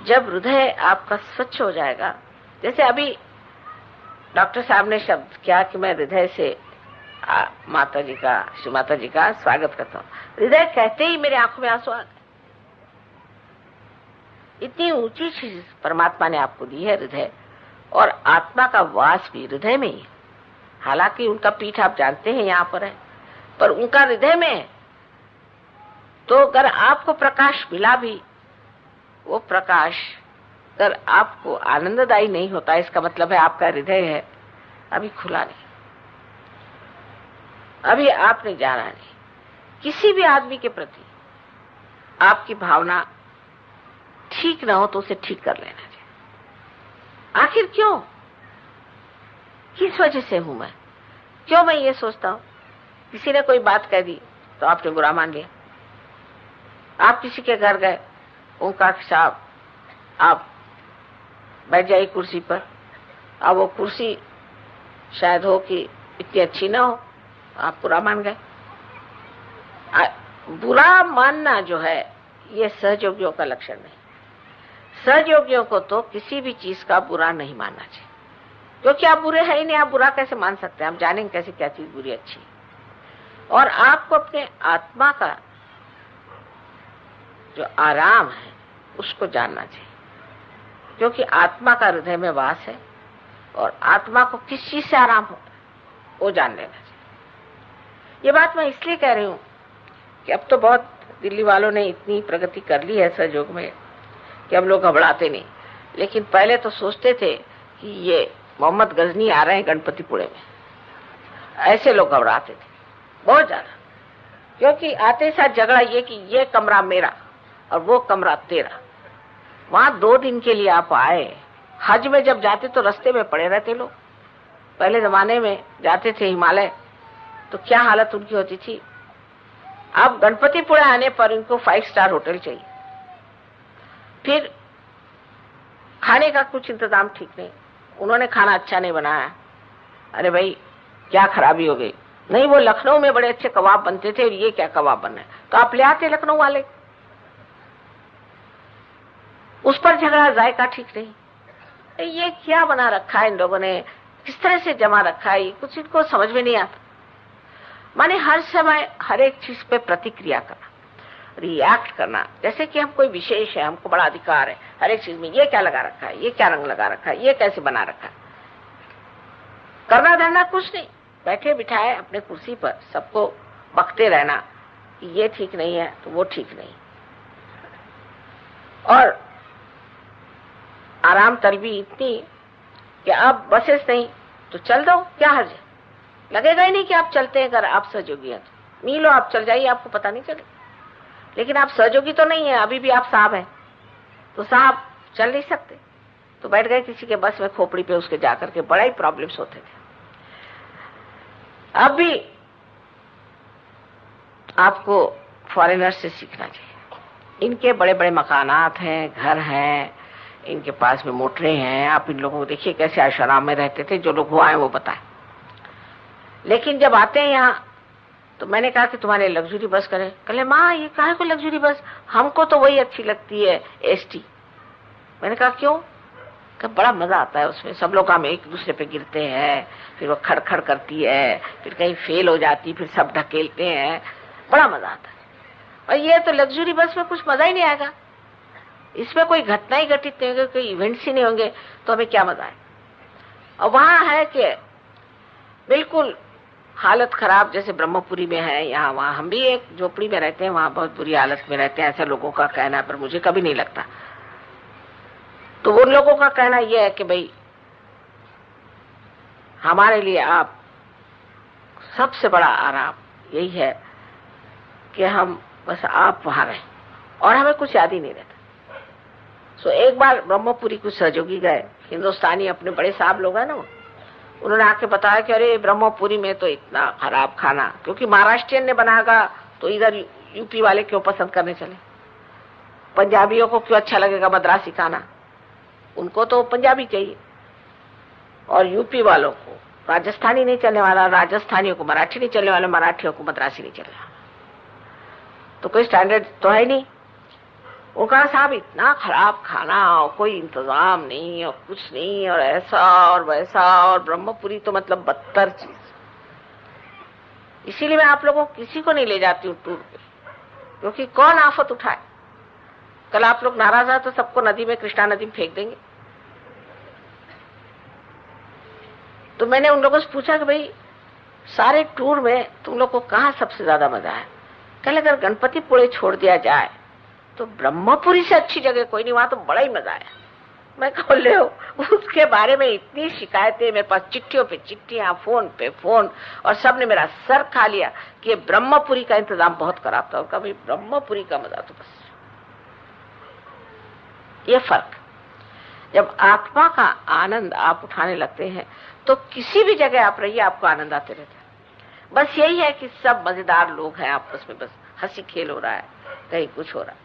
जब हृदय आपका स्वच्छ हो जाएगा, जैसे अभी डॉक्टर साहब ने शब्द किया कि मैं हृदय से माता जी का, श्री माता जी का स्वागत करता हूँ, हृदय कहते ही मेरे आंखों में आंसू आ गए। इतनी ऊंची चीज परमात्मा ने आपको दी है हृदय, और आत्मा का वास भी हृदय में ही है। हालांकि उनका पीठ आप जानते हैं यहाँ पर है, पर उनका हृदय में है। तो अगर आपको प्रकाश मिला भी, वो प्रकाश अगर आपको आनंददायी नहीं होता, इसका मतलब है आपका हृदय है अभी खुला नहीं, अभी आपने जाना नहीं। किसी भी आदमी के प्रति आपकी भावना ठीक ना हो तो उसे ठीक कर लेना चाहिए। आखिर क्यों, किस वजह से हूं मैं, क्यों मैं ये सोचता हूं? किसी ने कोई बात कह दी तो आपने बुरा मान लिया। आप किसी के घर गए, उनका साहब आप बैठ जाइए कुर्सी पर, अब वो कुर्सी शायद हो कि इतनी अच्छी ना हो, आप बुरा मान गए। बुरा मानना जो है ये सहयोगियों का लक्षण नहीं। सहयोगियों को तो किसी भी चीज का बुरा नहीं मानना चाहिए, क्योंकि आप बुरे हैं ही नहीं। आप बुरा कैसे मान सकते हैं? आप जानेंगे कैसे क्या चीज बुरी अच्छी। और आपको अपने आत्मा का जो आराम है उसको जानना चाहिए, क्योंकि आत्मा का हृदय में वास है और आत्मा को किस चीज से आराम होता है वो जान लेना चाहिए। ये बात मैं इसलिए कह रही हूं कि अब तो बहुत दिल्ली वालों ने इतनी प्रगति कर ली है सहयोग में कि अब लोग घबराते नहीं, लेकिन पहले तो सोचते थे कि ये मोहम्मद गजनी आ रहे हैं गणपतिपुरे में, ऐसे लोग घबराते थे बहुत ज्यादा। क्योंकि आते साथ झगड़ा ये कि ये कमरा मेरा और वो कमरा तेरा। वहां 2 दिन के लिए आप आए। हज में जब जाते तो रास्ते में पड़े रहते लोग। पहले जमाने में जाते थे हिमालय तो क्या हालत उनकी होती थी। अब गणपतिपुरा आने पर इनको 5 स्टार होटल चाहिए। फिर खाने का कुछ इंतजाम ठीक नहीं, उन्होंने खाना अच्छा नहीं बनाया। अरे भाई क्या खराबी हो गई? नहीं, वो लखनऊ में बड़े अच्छे कबाब बनते थे, ये क्या कबाब बन रहे? तो आप ले आते लखनऊ वाले। उस पर झगड़ा, जायका ठीक नहीं। ये क्या बना रखा है इन लोगों ने, किस तरह से जमा रखा है, कुछ इनको समझ में नहीं आता। माने हर समय हर एक चीज पे प्रतिक्रिया करना, रिएक्ट करना, जैसे कि हम कोई विशेष है, हमको बड़ा अधिकार है हर एक चीज में। ये क्या लगा रखा है, ये क्या रंग लगा रखा है, ये कैसे बना रखा है। करना धरना कुछ नहीं, बैठे बिठाए अपने कुर्सी पर सबको बकते रहना कि ये ठीक नहीं है तो वो ठीक नहीं। और आराम तलबी इतनी कि आप बसेस नहीं तो चल दो, क्या हर्ज है? लगेगा ही नहीं कि आप चलते हैं। अगर आप सहयोगी हैं तो मीलों आप चल जाइए, आपको पता नहीं चले। लेकिन आप सहयोगी तो नहीं है, अभी भी आप साहब हैं, तो साहब चल नहीं सकते, तो बैठ गए किसी के बस में खोपड़ी पे, उसके जाकर के बड़ा ही प्रॉब्लम्स होते थे। अब भी आपको फॉरेनर्स से सीखना चाहिए। इनके बड़े बड़े मकानात हैं, घर हैं, इनके पास में मोटरें हैं। आप इन लोगों को देखिए कैसे आश्रम में रहते थे, जो लोग हुआ है वो बताएं। लेकिन जब आते हैं यहाँ तो मैंने कहा कि तुम्हारे लग्जरी बस करें। कहले माँ ये काहे को लग्जरी बस, हमको तो वही अच्छी लगती है एसटी। मैंने कहा क्यों? कि बड़ा मजा आता है उसमें, सब लोग हम एक दूसरे पे गिरते हैं, फिर वो खड़खड़ करती है, फिर कहीं फेल हो जाती, फिर सब ढकेलते हैं, बड़ा मजा आता है। और ये तो लग्जरी बस में कुछ मजा ही नहीं आएगा, इसमें कोई घटना ही घटित नहीं होगी, कोई इवेंट्स ही नहीं होंगे, तो हमें क्या मजा है। और वहां है कि बिल्कुल हालत खराब, जैसे ब्रह्मपुरी में है, यहाँ वहां हम भी एक झोपड़ी में रहते हैं, वहां बहुत बुरी हालत में रहते हैं, ऐसा लोगों का कहना है, पर मुझे कभी नहीं लगता। तो उन लोगों का कहना यह है कि भाई हमारे लिए आप सबसे बड़ा आराम यही है कि हम बस आप वहां रहें और हमें कुछ याद ही नहीं रहता। सो एक बार ब्रह्मपुरी कुछ सहयोगी गए, हिंदुस्तानी अपने बड़े साहब लोग हैं ना, उन्होंने आके बताया कि अरे ब्रह्मपुरी में तो इतना खराब खाना, क्योंकि महाराष्ट्रियन ने बनाएगा तो इधर यूपी वाले क्यों पसंद करने चले, पंजाबियों को क्यों अच्छा लगेगा मद्रासी खाना, उनको तो पंजाबी चाहिए, और यूपी वालों को राजस्थानी नहीं चलने वाला, राजस्थानियों को मराठी नहीं चलने वाला, मराठियों को मद्रासी नहीं चलने वाला, तो कोई स्टैंडर्ड तो है नहीं। उनका साहब इतना खराब खाना और कोई इंतजाम नहीं और कुछ नहीं और ऐसा और वैसा, और ब्रह्मपुरी तो मतलब बदतर चीज। इसीलिए मैं आप लोगों को किसी को नहीं ले जाती हूँ टूर पे, क्योंकि कौन आफत उठाए। कल आप लोग नाराज है तो सबको नदी में, कृष्णा नदी में फेंक देंगे। तो मैंने उन लोगों से पूछा कि भाई सारे टूर में तुम लोग को कहाँ सबसे ज्यादा मजा है? कल अगर गणपतिपुळे छोड़ दिया जाए तो ब्रह्मपुरी से अच्छी जगह कोई नहीं, वहां तो बड़ा ही मजा आया। मैं खोल ले उसके बारे में इतनी शिकायतें, मेरे पास चिट्ठियों पे चिट्ठियां, फोन पे फोन, और सबने मेरा सर खा लिया कि ये ब्रह्मपुरी का इंतजाम बहुत खराब था। और कभी ब्रह्मपुरी का मजा तो बस ये फर्क। जब आत्मा का आनंद आप उठाने लगते हैं तो किसी भी जगह आप रहिए, आपको आनंद आते रहता है। बस यही है कि सब मजेदार लोग हैं आपस में, बस हंसी खेल हो रहा है, कहीं कुछ हो रहा है।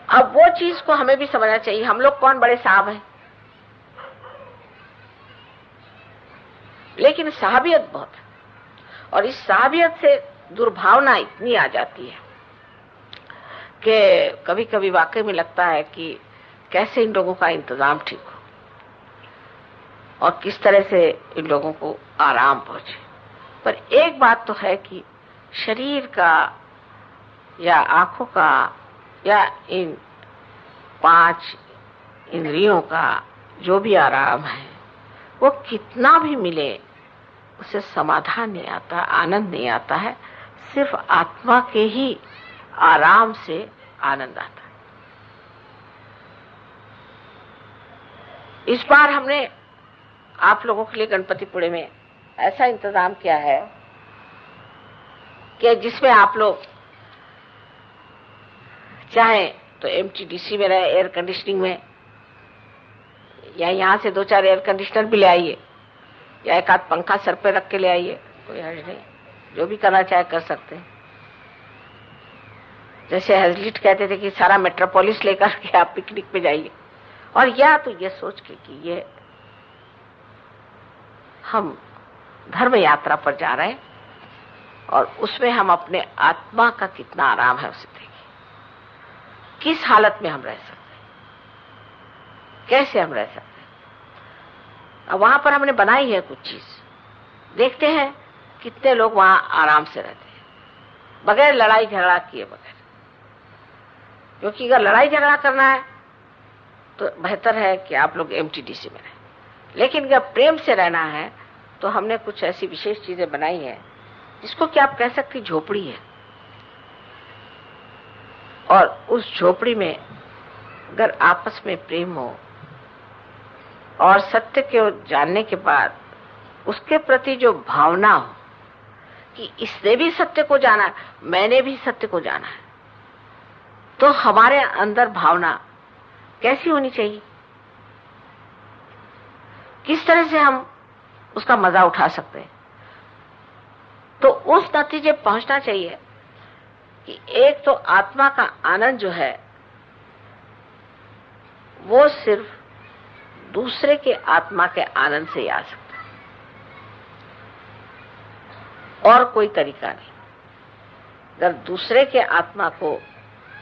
अब वो चीज को हमें भी समझना चाहिए, हम लोग कौन बड़े साहब हैं, लेकिन साहबियत बहुत है। और इस साहबियत से दुर्भावना इतनी आ जाती है कि कभी कभी वाकई में लगता है कि कैसे इन लोगों का इंतजाम ठीक हो और किस तरह से इन लोगों को आराम पहुंचे। पर एक बात तो है कि शरीर का या आंखों का या इन 5 इंद्रियों का जो भी आराम है, वो कितना भी मिले उसे समाधान नहीं आता, आनंद नहीं आता है। सिर्फ आत्मा के ही आराम से आनंद आता है। इस बार हमने आप लोगों के लिए गणपतिपुळे में ऐसा इंतजाम किया है कि जिसमें आप लोग चाहे तो एमटीडीसी में रहे, एयर कंडीशनिंग में, या यहाँ से 2-4 एयर कंडीशनर भी ले आइए, या एक आध पंखा सर पे रख के ले आइए, कोई हर्ज नहीं। जो भी करना चाहे कर सकते हैं। जैसे हेजलिट कहते थे कि सारा मेट्रोपोलिस लेकर के आप पिकनिक पे जाइए, और या तो ये सोच के कि ये हम धर्म यात्रा पर जा रहे हैं और उसमें हम अपने आत्मा का कितना आराम है उसे देखें। किस हालत में हम रह सकते हैं, कैसे हम रह सकते हैं। अब वहां पर हमने बनाई है कुछ चीज, देखते हैं कितने लोग वहां आराम से रहते हैं बगैर लड़ाई झगड़ा किए बगैर। क्योंकि अगर लड़ाई झगड़ा करना है तो बेहतर है कि आप लोग एमटीडीसी में रहें, लेकिन अगर प्रेम से रहना है तो हमने कुछ ऐसी विशेष चीजें बनाई है जिसको कि आप कह सकते झोपड़ी है। और उस झोपड़ी में अगर आपस में प्रेम हो और सत्य को जानने के बाद उसके प्रति जो भावना हो कि इसने भी सत्य को जाना, मैंने भी सत्य को जाना है, तो हमारे अंदर भावना कैसी होनी चाहिए, किस तरह से हम उसका मजा उठा सकते हैं। तो उस नतीजे पहुंचना चाहिए कि एक तो आत्मा का आनंद जो है वो सिर्फ दूसरे के आत्मा के आनंद से ही आ सकता है, और कोई तरीका नहीं। अगर दूसरे के आत्मा को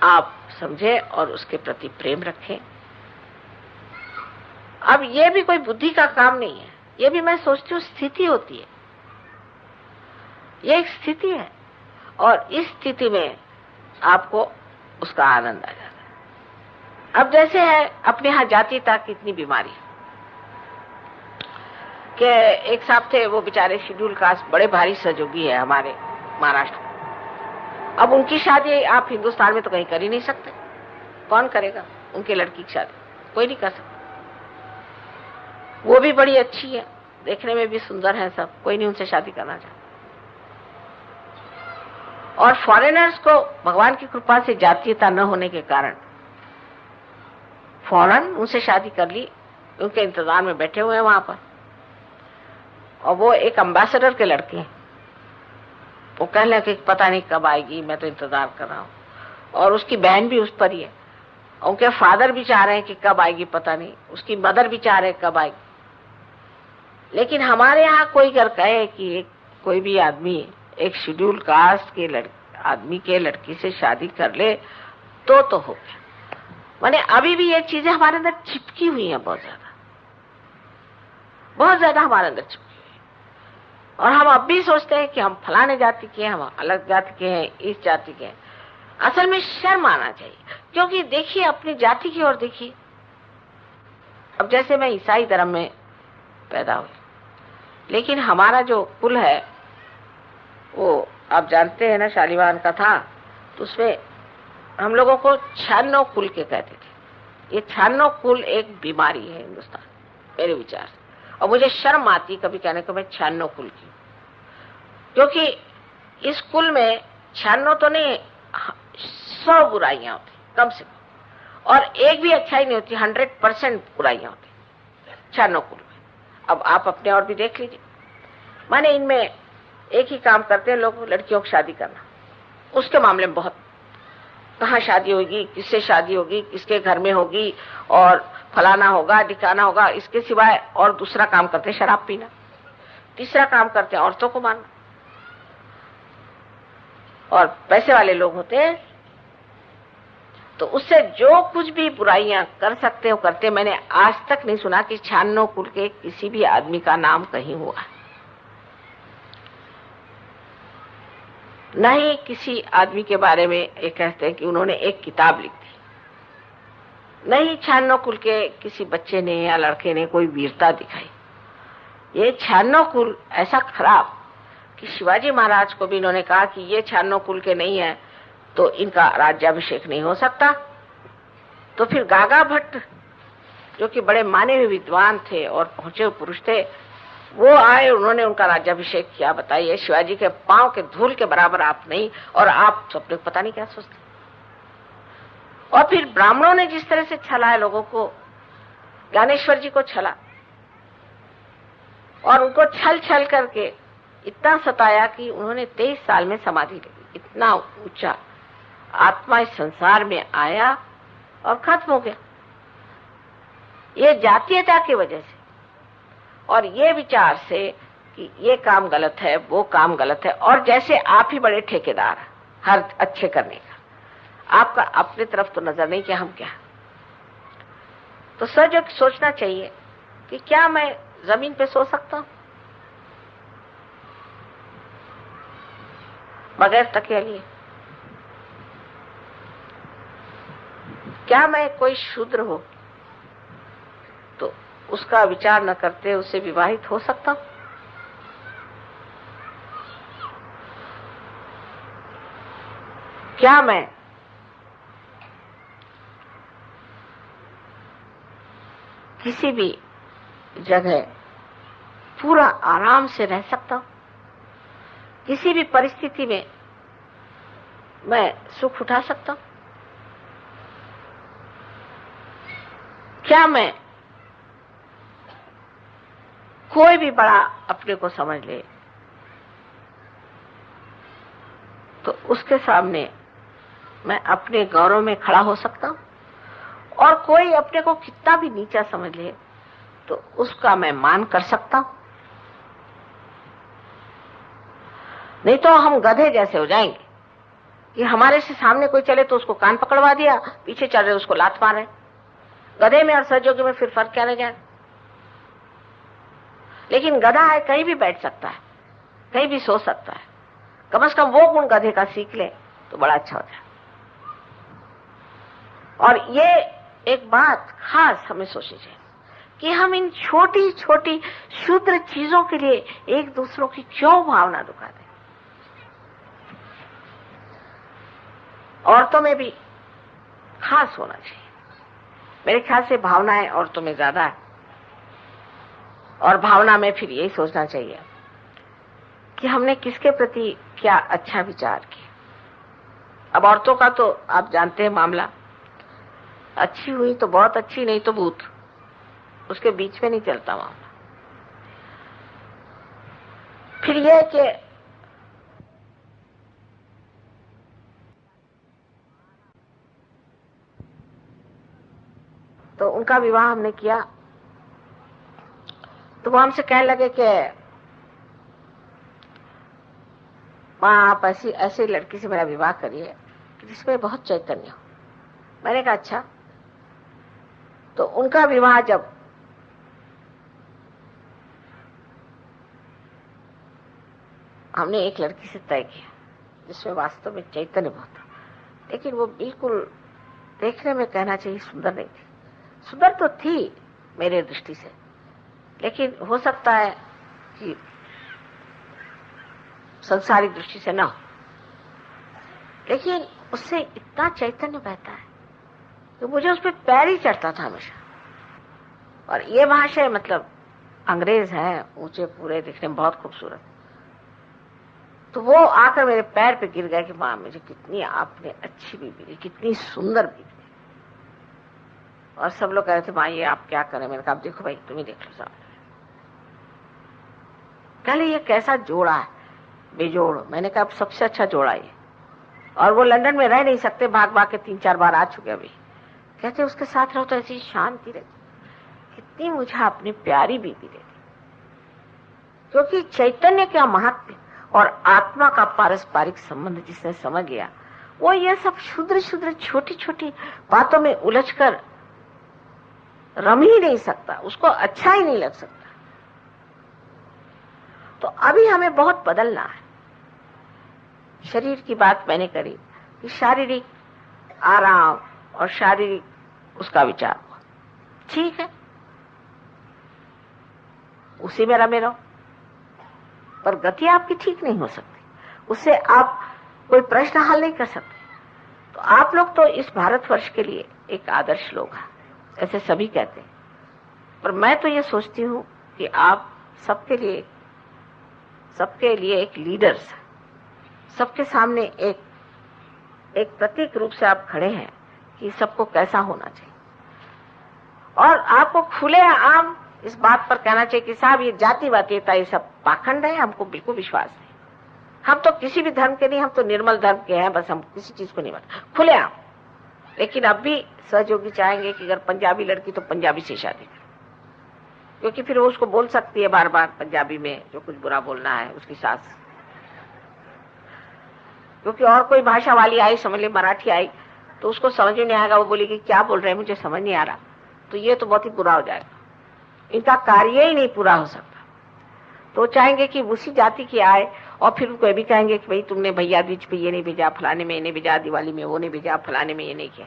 आप समझे और उसके प्रति प्रेम रखें। अब ये भी कोई बुद्धि का काम नहीं है, ये भी मैं सोचती हूँ स्थिति होती है, ये एक स्थिति है, और इस स्थिति में आपको उसका आनंद आ जाता है। अब जैसे है अपने यहाँ जातीयता की इतनी बीमारी कि एक साहब थे, वो बेचारे शेड्यूल कास्ट बड़े भारी सहयोगी है हमारे महाराष्ट्र में। अब उनकी शादी आप हिंदुस्तान में तो कहीं कर ही नहीं सकते, कौन करेगा उनके लड़की की शादी, कोई नहीं कर सकता। वो भी बड़ी अच्छी है, देखने में भी सुंदर है सब, कोई नहीं उनसे शादी करना चाहता। और फॉरेनर्स को भगवान की कृपा से जातीयता न होने के कारण फौरन उनसे शादी कर ली, उनके इंतजार में बैठे हुए हैं वहां पर। और वो एक एम्बेसडर के लड़के हैं, वो कह रहे कि पता नहीं कब आएगी, मैं तो इंतजार कर रहा हूँ। और उसकी बहन भी उस पर ही है, उनके फादर भी चाह रहे हैं कि कब आएगी पता नहीं, उसकी मदर भी चाह रहे हैं कब आएगी। लेकिन हमारे यहाँ कोई अगर कहे कि कोई भी आदमी एक शेड्यूल कास्ट के आदमी के लड़की से शादी कर ले तो हो गया। माने अभी भी ये चीजें हमारे अंदर चिपकी हुई हैं, बहुत ज्यादा हमारे अंदर चिपकी हुई है। और हम अब भी सोचते हैं कि हम फलाने जाति के हैं, हम अलग जाति के हैं, इस जाति के हैं। असल में शर्म आना चाहिए, क्योंकि देखिए अपनी जाति की ओर देखिए। अब जैसे मैं ईसाई धर्म में पैदा हुई, लेकिन हमारा जो कुल है वो आप जानते हैं ना, शालीवाहन का था, तो उसमें हम लोगों को 96 कुल के कहते थे। ये 96 कुल एक बीमारी है हिंदुस्तान, मेरे विचार से। और मुझे शर्म आती कभी कहने को मैं 96 कुल की, क्योंकि इस कुल में 96 तो नहीं, 100 बुराइयां होती कम से कम, और एक भी अच्छाई नहीं होती, 100% बुराइयां होती 96 कुल में। अब आप अपने और भी देख लीजिए, माने इनमें एक ही काम करते हैं लोग, लड़कियों की शादी करना। उसके मामले में बहुत, कहाँ शादी होगी, किससे शादी होगी, किसके घर में होगी, और फलाना होगा, ठिकाना होगा, इसके सिवाय और दूसरा काम करते हैं शराब पीना, तीसरा काम करते हैं औरतों को मारना। और पैसे वाले लोग होते हैं तो उससे जो कुछ भी बुराइयां कर सकते हो करते। मैंने आज तक नहीं सुना कि 96 कुल के किसी भी आदमी का नाम कहीं हुआ, न ही किसी आदमी के बारे में ये कहते हैं कि उन्होंने एक किताब लिख दी, नहीं 96 कुल के किसी बच्चे ने या लड़के ने कोई वीरता दिखाई। ये 96 कुल ऐसा खराब कि शिवाजी महाराज को भी इन्होंने कहा कि ये 96 कुल के नहीं है तो इनका राज्याभिषेक नहीं हो सकता। तो फिर गागा भट्ट, जो कि बड़े माने हुए विद्वान थे और पहुंचे हुए पुरुष थे, वो आए, उन्होंने उनका राज्याभिषेक किया। बताइए, शिवाजी के पांव के धूल के बराबर आप नहीं, और आप सबने पता नहीं क्या सोचते। और फिर ब्राह्मणों ने जिस तरह से छलाया लोगों को, ज्ञानेश्वर जी को छला और उनको छल छल करके इतना सताया कि उन्होंने 23 साल में समाधि ले ली। इतना ऊंचा आत्मा इस संसार में आया और खत्म हो गया, ये जातीयता की वजह से और ये विचार से कि ये काम गलत है, वो काम गलत है, और जैसे आप ही बड़े ठेकेदार हैं हर अच्छे करने का, आपका अपनी तरफ तो नजर नहीं कि हम क्या। तो सजग सोचना चाहिए कि क्या मैं जमीन पे सो सकता हूं बगैर तकिया लिए? क्या मैं कोई शूद्र हो तो उसका विचार न करते उससे विवाहित हो सकता हूं? क्या मैं किसी भी जगह पूरा आराम से रह सकता हूं? किसी भी परिस्थिति में मैं सुख उठा सकता हूं? क्या मैं कोई भी बड़ा अपने को समझ ले तो उसके सामने मैं अपने गौरव में खड़ा हो सकता हूं? और कोई अपने को कितना भी नीचा समझ ले तो उसका मैं मान कर सकता हूं? नहीं तो हम गधे जैसे हो जाएंगे कि हमारे से सामने कोई चले तो उसको कान पकड़वा दिया, पीछे चल रहे उसको लात मारे। गधे में और सहयोगी में फिर फर्क क्या रह जाए? लेकिन गधा है, कहीं भी बैठ सकता है, कहीं भी सो सकता है। कम से कम वो गुण गधे का सीख ले तो बड़ा अच्छा हो जाए। और ये एक बात खास हमें सोचनी चाहिए कि हम इन छोटी छोटी क्षुद्र चीजों के लिए एक दूसरों की क्यों भावना दुखाते? औरतों में भी खास होना चाहिए। मेरे ख्याल से भावनाएं औरतों में ज्यादा है, और भावना में फिर यही सोचना चाहिए कि हमने किसके प्रति क्या अच्छा विचार किया। अब औरतों का तो आप जानते हैं मामला, अच्छी हुई तो बहुत अच्छी, नहीं तो भूत, उसके बीच में नहीं चलता मामला। फिर यह कि तो उनका विवाह हमने किया तो वो हमसे कहने लगे कि माँ आप ऐसी लड़की से मेरा विवाह करिए जिसमें बहुत चैतन्य हो। मैंने कहा अच्छा। तो उनका विवाह जब हमने एक लड़की से तय किया जिसमें वास्तव में चैतन्य बहुत था, लेकिन वो बिल्कुल देखने में कहना चाहिए सुंदर नहीं थी। सुंदर तो थी मेरे दृष्टि से, लेकिन हो सकता है उसकी संसारी दृष्टि से न हो, लेकिन उससे इतना चैतन्य बहता है कि मुझे उस पर पैर ही चढ़ता था हमेशा। और ये महाशय मतलब अंग्रेज हैं, ऊंचे पूरे, दिखने में बहुत खूबसूरत, तो वो आकर मेरे पैर पे गिर गया कि माँ मुझे कितनी आपने अच्छी बीबी दी, कितनी सुंदर बीबी दी। और सब लोग कह रहे थे माँ ये आप क्या करें। मैंने कहा देखो भाई तुम ही देख लो सामने, कहले ये कैसा जोड़ा है बेजोड़। मैंने कहा अब सबसे अच्छा जोड़ा ये, और वो लंदन में रह नहीं सकते, भाग भाग के 3-4 बार आ चुके अभी। कहते उसके साथ रहो तो ऐसी शांति रहती। कितनी मुझे अपनी प्यारी बीबी दे दी, क्योंकि चैतन्य का महत्व और आत्मा का पारस्परिक संबंध जिसने समझ लिया, वो ये सब क्षुद्र क्षुद्र छोटी छोटी बातों में उलझकर रम ही नहीं सकता, उसको अच्छा ही नहीं लग सकता। तो अभी हमें बहुत बदलना है। शरीर की बात मैंने करी कि शारीरिक आराम और शारीरिक उसका विचार हुआ, ठीक है, उसी में रमे रहो, पर गति आपकी ठीक नहीं हो सकती, उससे आप कोई प्रश्न हल नहीं कर सकते। तो आप लोग तो इस भारतवर्ष के लिए एक आदर्श लोग हैं, ऐसे सभी कहते हैं, पर मैं तो ये सोचती हूँ कि आप सबके लिए एक लीडर्स, सबके सामने एक प्रतीक रूप से आप खड़े हैं कि सबको कैसा होना चाहिए। और आपको खुले आम इस बात पर कहना चाहिए कि साहब ये जातिवादिता ये सब पाखंड है, हमको बिल्कुल विश्वास नहीं, हम तो किसी भी धर्म के नहीं, हम तो निर्मल धर्म के हैं, बस हम किसी चीज को नहीं मानते, खुले आम। लेकिन अब भी सहयोगी चाहेंगे कि अगर पंजाबी लड़की तो पंजाबी से शादी करें, क्योंकि फिर वो उसको बोल सकती है बार बार पंजाबी में जो कुछ बुरा बोलना है उसकी सास। क्योंकि और कोई भाषा वाली आई, समझ ले मराठी आई, तो उसको समझ में नहीं आएगा, वो बोलेगी क्या बोल रहे हैं मुझे समझ नहीं आ रहा, तो ये तो बहुत ही बुरा हो जाएगा, इनका कार्य ही नहीं पूरा हो सकता। तो चाहेंगे कि उसी जाति की आए, और फिर उनको ये भी कहेंगे कि भाई तुमने भैया बीच पे ये नहीं भेजा, फलाने में ये नहीं भेजा, दिवाली में वो नहीं भेजा, फलाने में ये नहीं किया।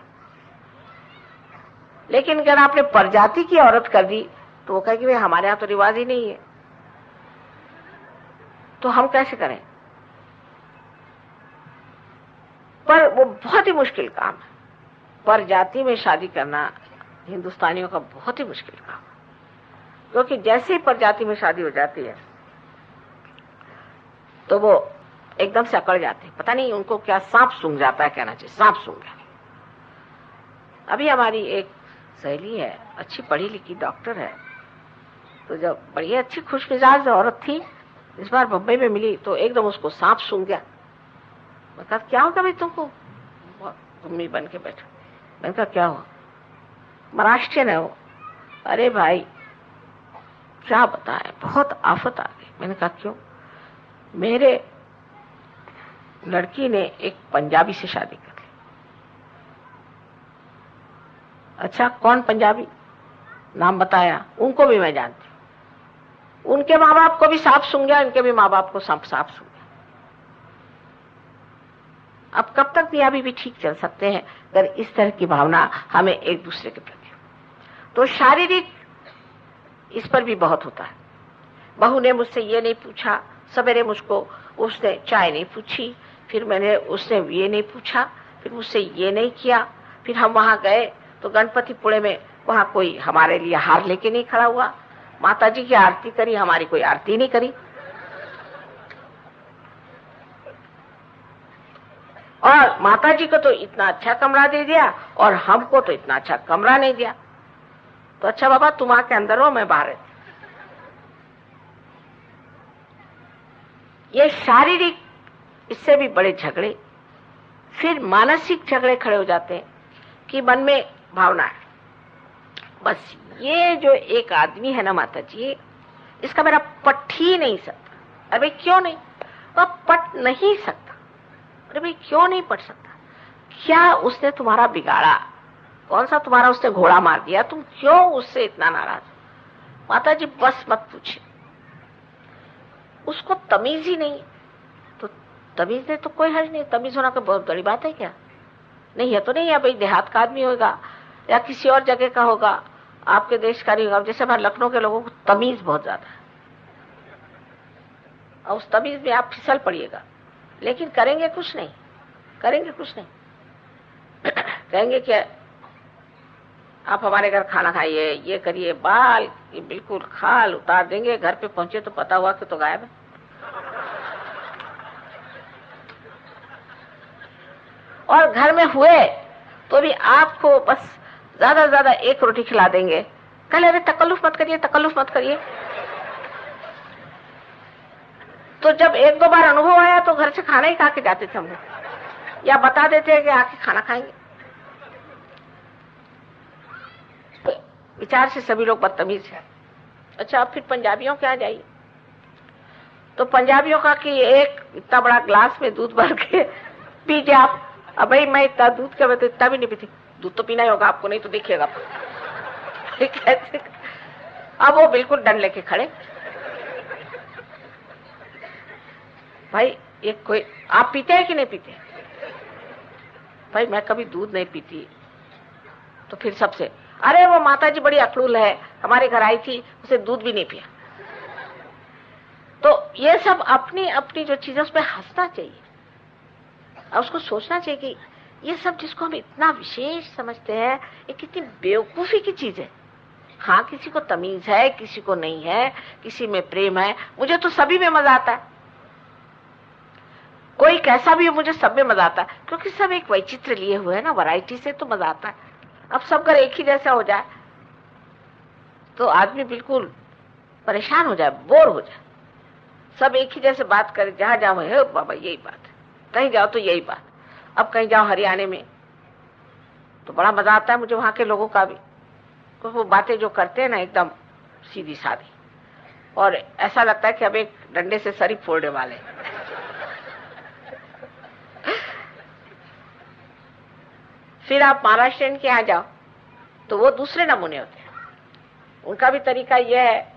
लेकिन अगर आपने परजाति की औरत कर दी तो वो कहेगी भाई हमारे यहाँ तो रिवाज ही नहीं है, तो हम कैसे करें। पर वो बहुत ही मुश्किल काम है, परजाति में शादी करना हिंदुस्तानियों का बहुत ही मुश्किल काम है, क्योंकि जैसे ही परजाति में शादी हो जाती है तो वो एकदम से अकड़ जाते हैं, पता नहीं उनको क्या सांप सूंघ जाता है, कहना चाहिए सांप सूंघ गया। अभी हमारी एक सहेली है, अच्छी पढ़ी लिखी डॉक्टर है, तो जब बड़ी अच्छी खुशमिजाज औरत थी, इस बार बम्बई में मिली तो एकदम उसको सांप सूंघ गया। मैं कहा क्या होगा भाई तुमको, गुम्मी बन के बैठा। मैंने कहा क्या हुआ, महाराष्ट्रियन है वो। अरे भाई क्या बताएं, बहुत आफत आ गई। मैंने कहा क्यों। मेरे लड़की ने एक पंजाबी से शादी कर ली। अच्छा कौन पंजाबी, नाम बताया, उनको भी मैं जानती हूँ, उनके माँ बाप को भी सांप सूंघ गया, इनके भी माँ बाप को सांप सूंघ गया। अब कब तक मियाँ भी ठीक चल सकते हैं अगर इस तरह की भावना हमें एक दूसरे के प्रति। तो शारीरिक इस पर भी बहुत होता है। बहू ने मुझसे ये नहीं पूछा, सवेरे मुझको उसने चाय नहीं पूछी, फिर मैंने उसने ये नहीं पूछा, फिर मुझसे ये नहीं किया। फिर हम वहां गए तो गणपतिपुणे में वहां कोई हमारे लिए हार लेके नहीं खड़ा हुआ, माता जी की आरती करी, हमारी कोई आरती नहीं करी। और माता जी को तो इतना अच्छा कमरा दे दिया और हमको तो इतना अच्छा कमरा नहीं दिया। तो अच्छा बाबा तुम आके अंदर हो, मैं बाहर। ये शारीरिक इससे भी बड़े झगड़े, फिर मानसिक झगड़े खड़े हो जाते हैं कि मन में भावना है बस ये जो एक आदमी है ना माता जी, इसका मेरा पट ही नहीं सकता। अरे क्यों नहीं, वह पट नहीं सकता। अरे भाई क्यों नहीं पट सकता, क्या उसने तुम्हारा बिगाड़ा, कौन सा तुम्हारा उसने घोड़ा मार दिया, तुम क्यों उससे इतना नाराज हो। माता जी बस मत पूछे, उसको तमीज ही नहीं। तो तमीज ने तो कोई हर्ज नहीं, तमीज होना कोई बहुत बड़ी बात है क्या, नहीं है तो नहीं है भाई, देहात का आदमी होगा या किसी और जगह का होगा, आपके देश का नहीं होगा। जैसे हमारे लखनऊ के लोगों को तमीज बहुत ज्यादा है, और उस तमीज में आप फिसल पड़िएगा, लेकिन करेंगे कुछ नहीं, करेंगे कुछ नहीं। कहेंगे कि आप हमारे घर खाना खाइए, ये करिए, बाल ये बिल्कुल खाल उतार देंगे। घर पे पहुंचे तो पता हुआ कि तो गायब है। और घर में हुए तो भी आपको बस ज्यादा से ज्यादा एक रोटी खिला देंगे। कल अरे तकल्लुफ मत करिए, तकल्लुफ मत करिए। तो जब एक दो बार अनुभव आया तो घर से खाना ही खा के जाते थे हम लोग, या बता देते हैं कि आके खाना खाएंगे। विचार से सभी लोग बदतमीज हैं। अच्छा, अब फिर पंजाबियों के आ जाइए, तो पंजाबियों का कि एक इतना बड़ा ग्लास में दूध भर के पीजिए आप। अब भाई मैं इतना दूध क्या, मैं तो इतना भी नहीं पीती, दूध तो पीना ही होगा आपको, नहीं तो देखिएगा। अब वो बिल्कुल डंड लेके खड़े। भाई एक कोई आप पीते हैं कि नहीं पीते? भाई मैं कभी दूध नहीं पीती। तो फिर सबसे, अरे वो माता जी बड़ी अकड़ूल है, हमारे घर आई थी, उसे दूध भी नहीं पिया। तो ये सब अपनी अपनी जो चीजें, उस पर हंसना चाहिए और उसको सोचना चाहिए कि ये सब जिसको हम इतना विशेष समझते हैं, ये कितनी बेवकूफी की चीज है। हाँ, किसी को तमीज है, किसी को नहीं है, किसी में प्रेम है। मुझे तो सभी में मजा आता है, कोई कैसा भी हो, मुझे सब में मजा आता है, क्योंकि सब एक वैचित्र लिए हुए है ना, वैरायटी से तो मजा आता है। अब सब घर एक ही जैसा हो जाए तो आदमी बिल्कुल परेशान हो जाए, बोर हो जाए। सब एक ही जैसे बात करे, जहां जाओ है बाबा यही बात है, कहीं जाओ तो यही बात। अब कहीं जाओ हरियाणा में तो बड़ा मजा आता है मुझे वहां के लोगों का भी, क्योंकि वो बातें जो करते हैं ना एकदम सीधी सादी, और ऐसा लगता है कि अब एक डंडे से सर ही फोड़ने वाले। फिर आप महाराष्ट्रियन के यहाँ जाओ तो वो दूसरे नमूने होते हैं। उनका भी तरीका यह है,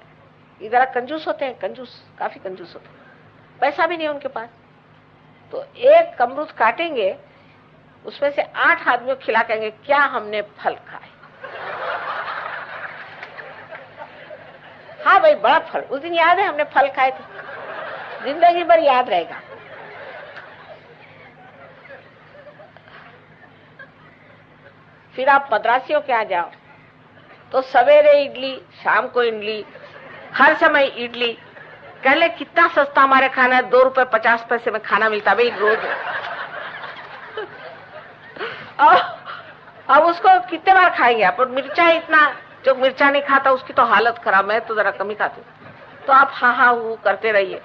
इधर कंजूस होते हैं, कंजूस, काफी कंजूस होते हैं, पैसा भी नहीं उनके पास। तो एक अमरूद काटेंगे, उसमें से 8 आदमियों को खिला कहेंगे क्या हमने फल खाए। हाँ भाई बड़ा फल, उस दिन याद है हमने फल खाए थे, जिंदगी भर याद रहेगा। फिर आप मद्रासियों के यहाँ जाओ तो सवेरे इडली, शाम को इडली, हर समय इडली। कहले कितना सस्ता हमारे खाना है, 2 रुपए 50 पैसे में खाना मिलता भाई रोज। अब उसको कितने बार खाएंगे आप? और मिर्चा इतना, जो मिर्चा नहीं खाता उसकी तो हालत खराब, मैं तो जरा कम ही खाती हूँ। तो आप हा हा हू करते रहिए,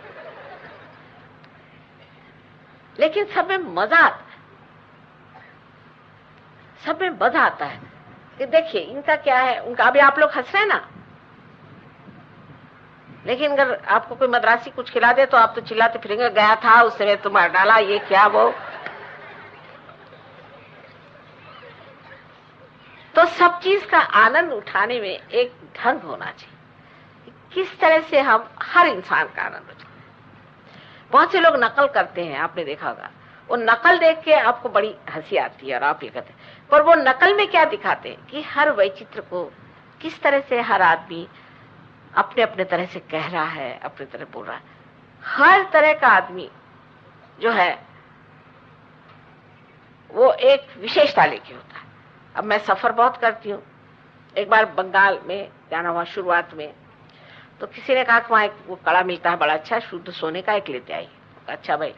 लेकिन सब में मजा आता है, सब में मजा आता है। कि देखिए इनका क्या है, उनका अभी आप लोग हंस रहे हैं ना, लेकिन अगर आपको कोई मद्रासी कुछ खिला दे तो आप तो चिल्लाते फिरेंगे, गया था उसने तो मार डाला, ये क्या वो। तो सब चीज का आनंद उठाने में एक ढंग होना चाहिए, किस तरह से हम हर इंसान का आनंद उठाएं। बहुत से लोग नकल करते हैं, आपने देखा होगा, वो नकल देख के आपको बड़ी हंसी आती है और आप ये कहते हैं, पर वो नकल में क्या दिखाते हैं कि हर वैचित्र को किस तरह से हर आदमी अपने अपने तरह से कह रहा है, अपने तरह बोल रहा है। हर तरह का आदमी जो है वो एक विशेषता लेके होता है। अब मैं सफर बहुत करती हूँ, एक बार बंगाल में जाना हुआ शुरुआत में, तो किसी ने कहा कि वहां एक वो कड़ा मिलता है बड़ा अच्छा, शुद्ध सोने का, एक लेते आई। अच्छा भाई,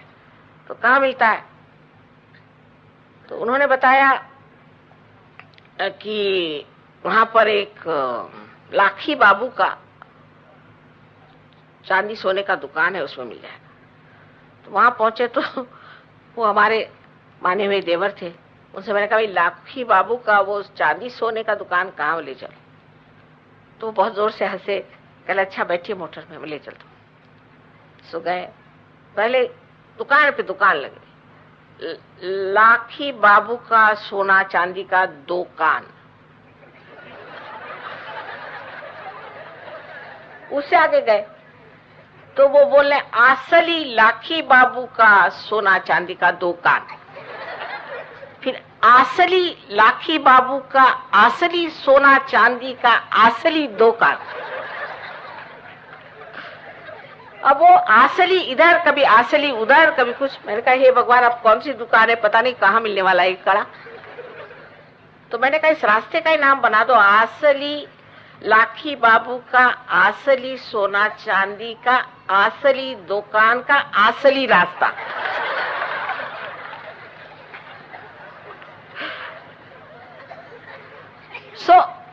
तो कहाँ मिलता है? तो उन्होंने बताया कि वहां पर एक लाखी बाबू का चांदी सोने का दुकान है, उसमें मिल जाएगा। तो वहां पहुंचे तो वो हमारे माने हुए देवर थे, उनसे मैंने कहा भाई लाखी बाबू का वो चांदी सोने का दुकान कहाँ ले चलो? तो वो बहुत जोर से हंसे, कहले अच्छा बैठिए मोटर में, मैं ले चलता हूँ। सो गए, पहले दुकान पे दुकान लगी, लाखी बाबू का सोना चांदी का दुकान। उससे आगे गए तो वो बोले असली लाखी बाबू का सोना चांदी का दुकान। फिर असली लाखी बाबू का असली सोना चांदी का असली दुकान। अब वो आसली इधर, कभी आसली उधर, कभी कुछ। मैंने कहा हे भगवान, अब कौन सी दुकान है, पता नहीं कहाँ मिलने वाला है कड़ा। तो मैंने कहा इस रास्ते का ही नाम बना दो, आसली लाखी बाबू का असली सोना चांदी का असली दुकान का असली रास्ता।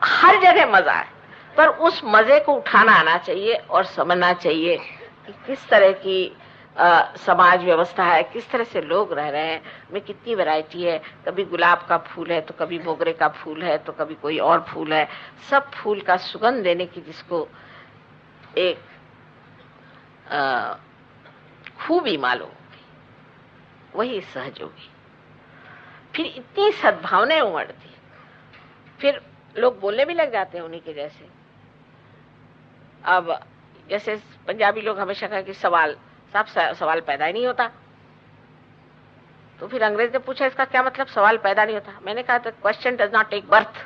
हर जगह मजा है, पर उस मजे को उठाना आना चाहिए और समझना चाहिए कि किस तरह की समाज व्यवस्था है, किस तरह से लोग रह रहे हैं, में कितनी वैरायटी है। कभी गुलाब का फूल है तो कभी मोगरे का फूल है तो कभी कोई और फूल है। सब फूल का सुगंध देने की जिसको एक खूबी मालूम वही सहयोगी। फिर इतनी सद्भावनाएं उमड़ती, फिर लोग बोलने भी लग जाते हैं उन्हीं के जैसे। अब जैसे पंजाबी लोग हमेशा कहे कि सवाल साहब सवाल पैदा ही नहीं होता। तो फिर अंग्रेज ने पूछा इसका क्या मतलब, सवाल पैदा नहीं होता। मैंने कहा the question does not take birth.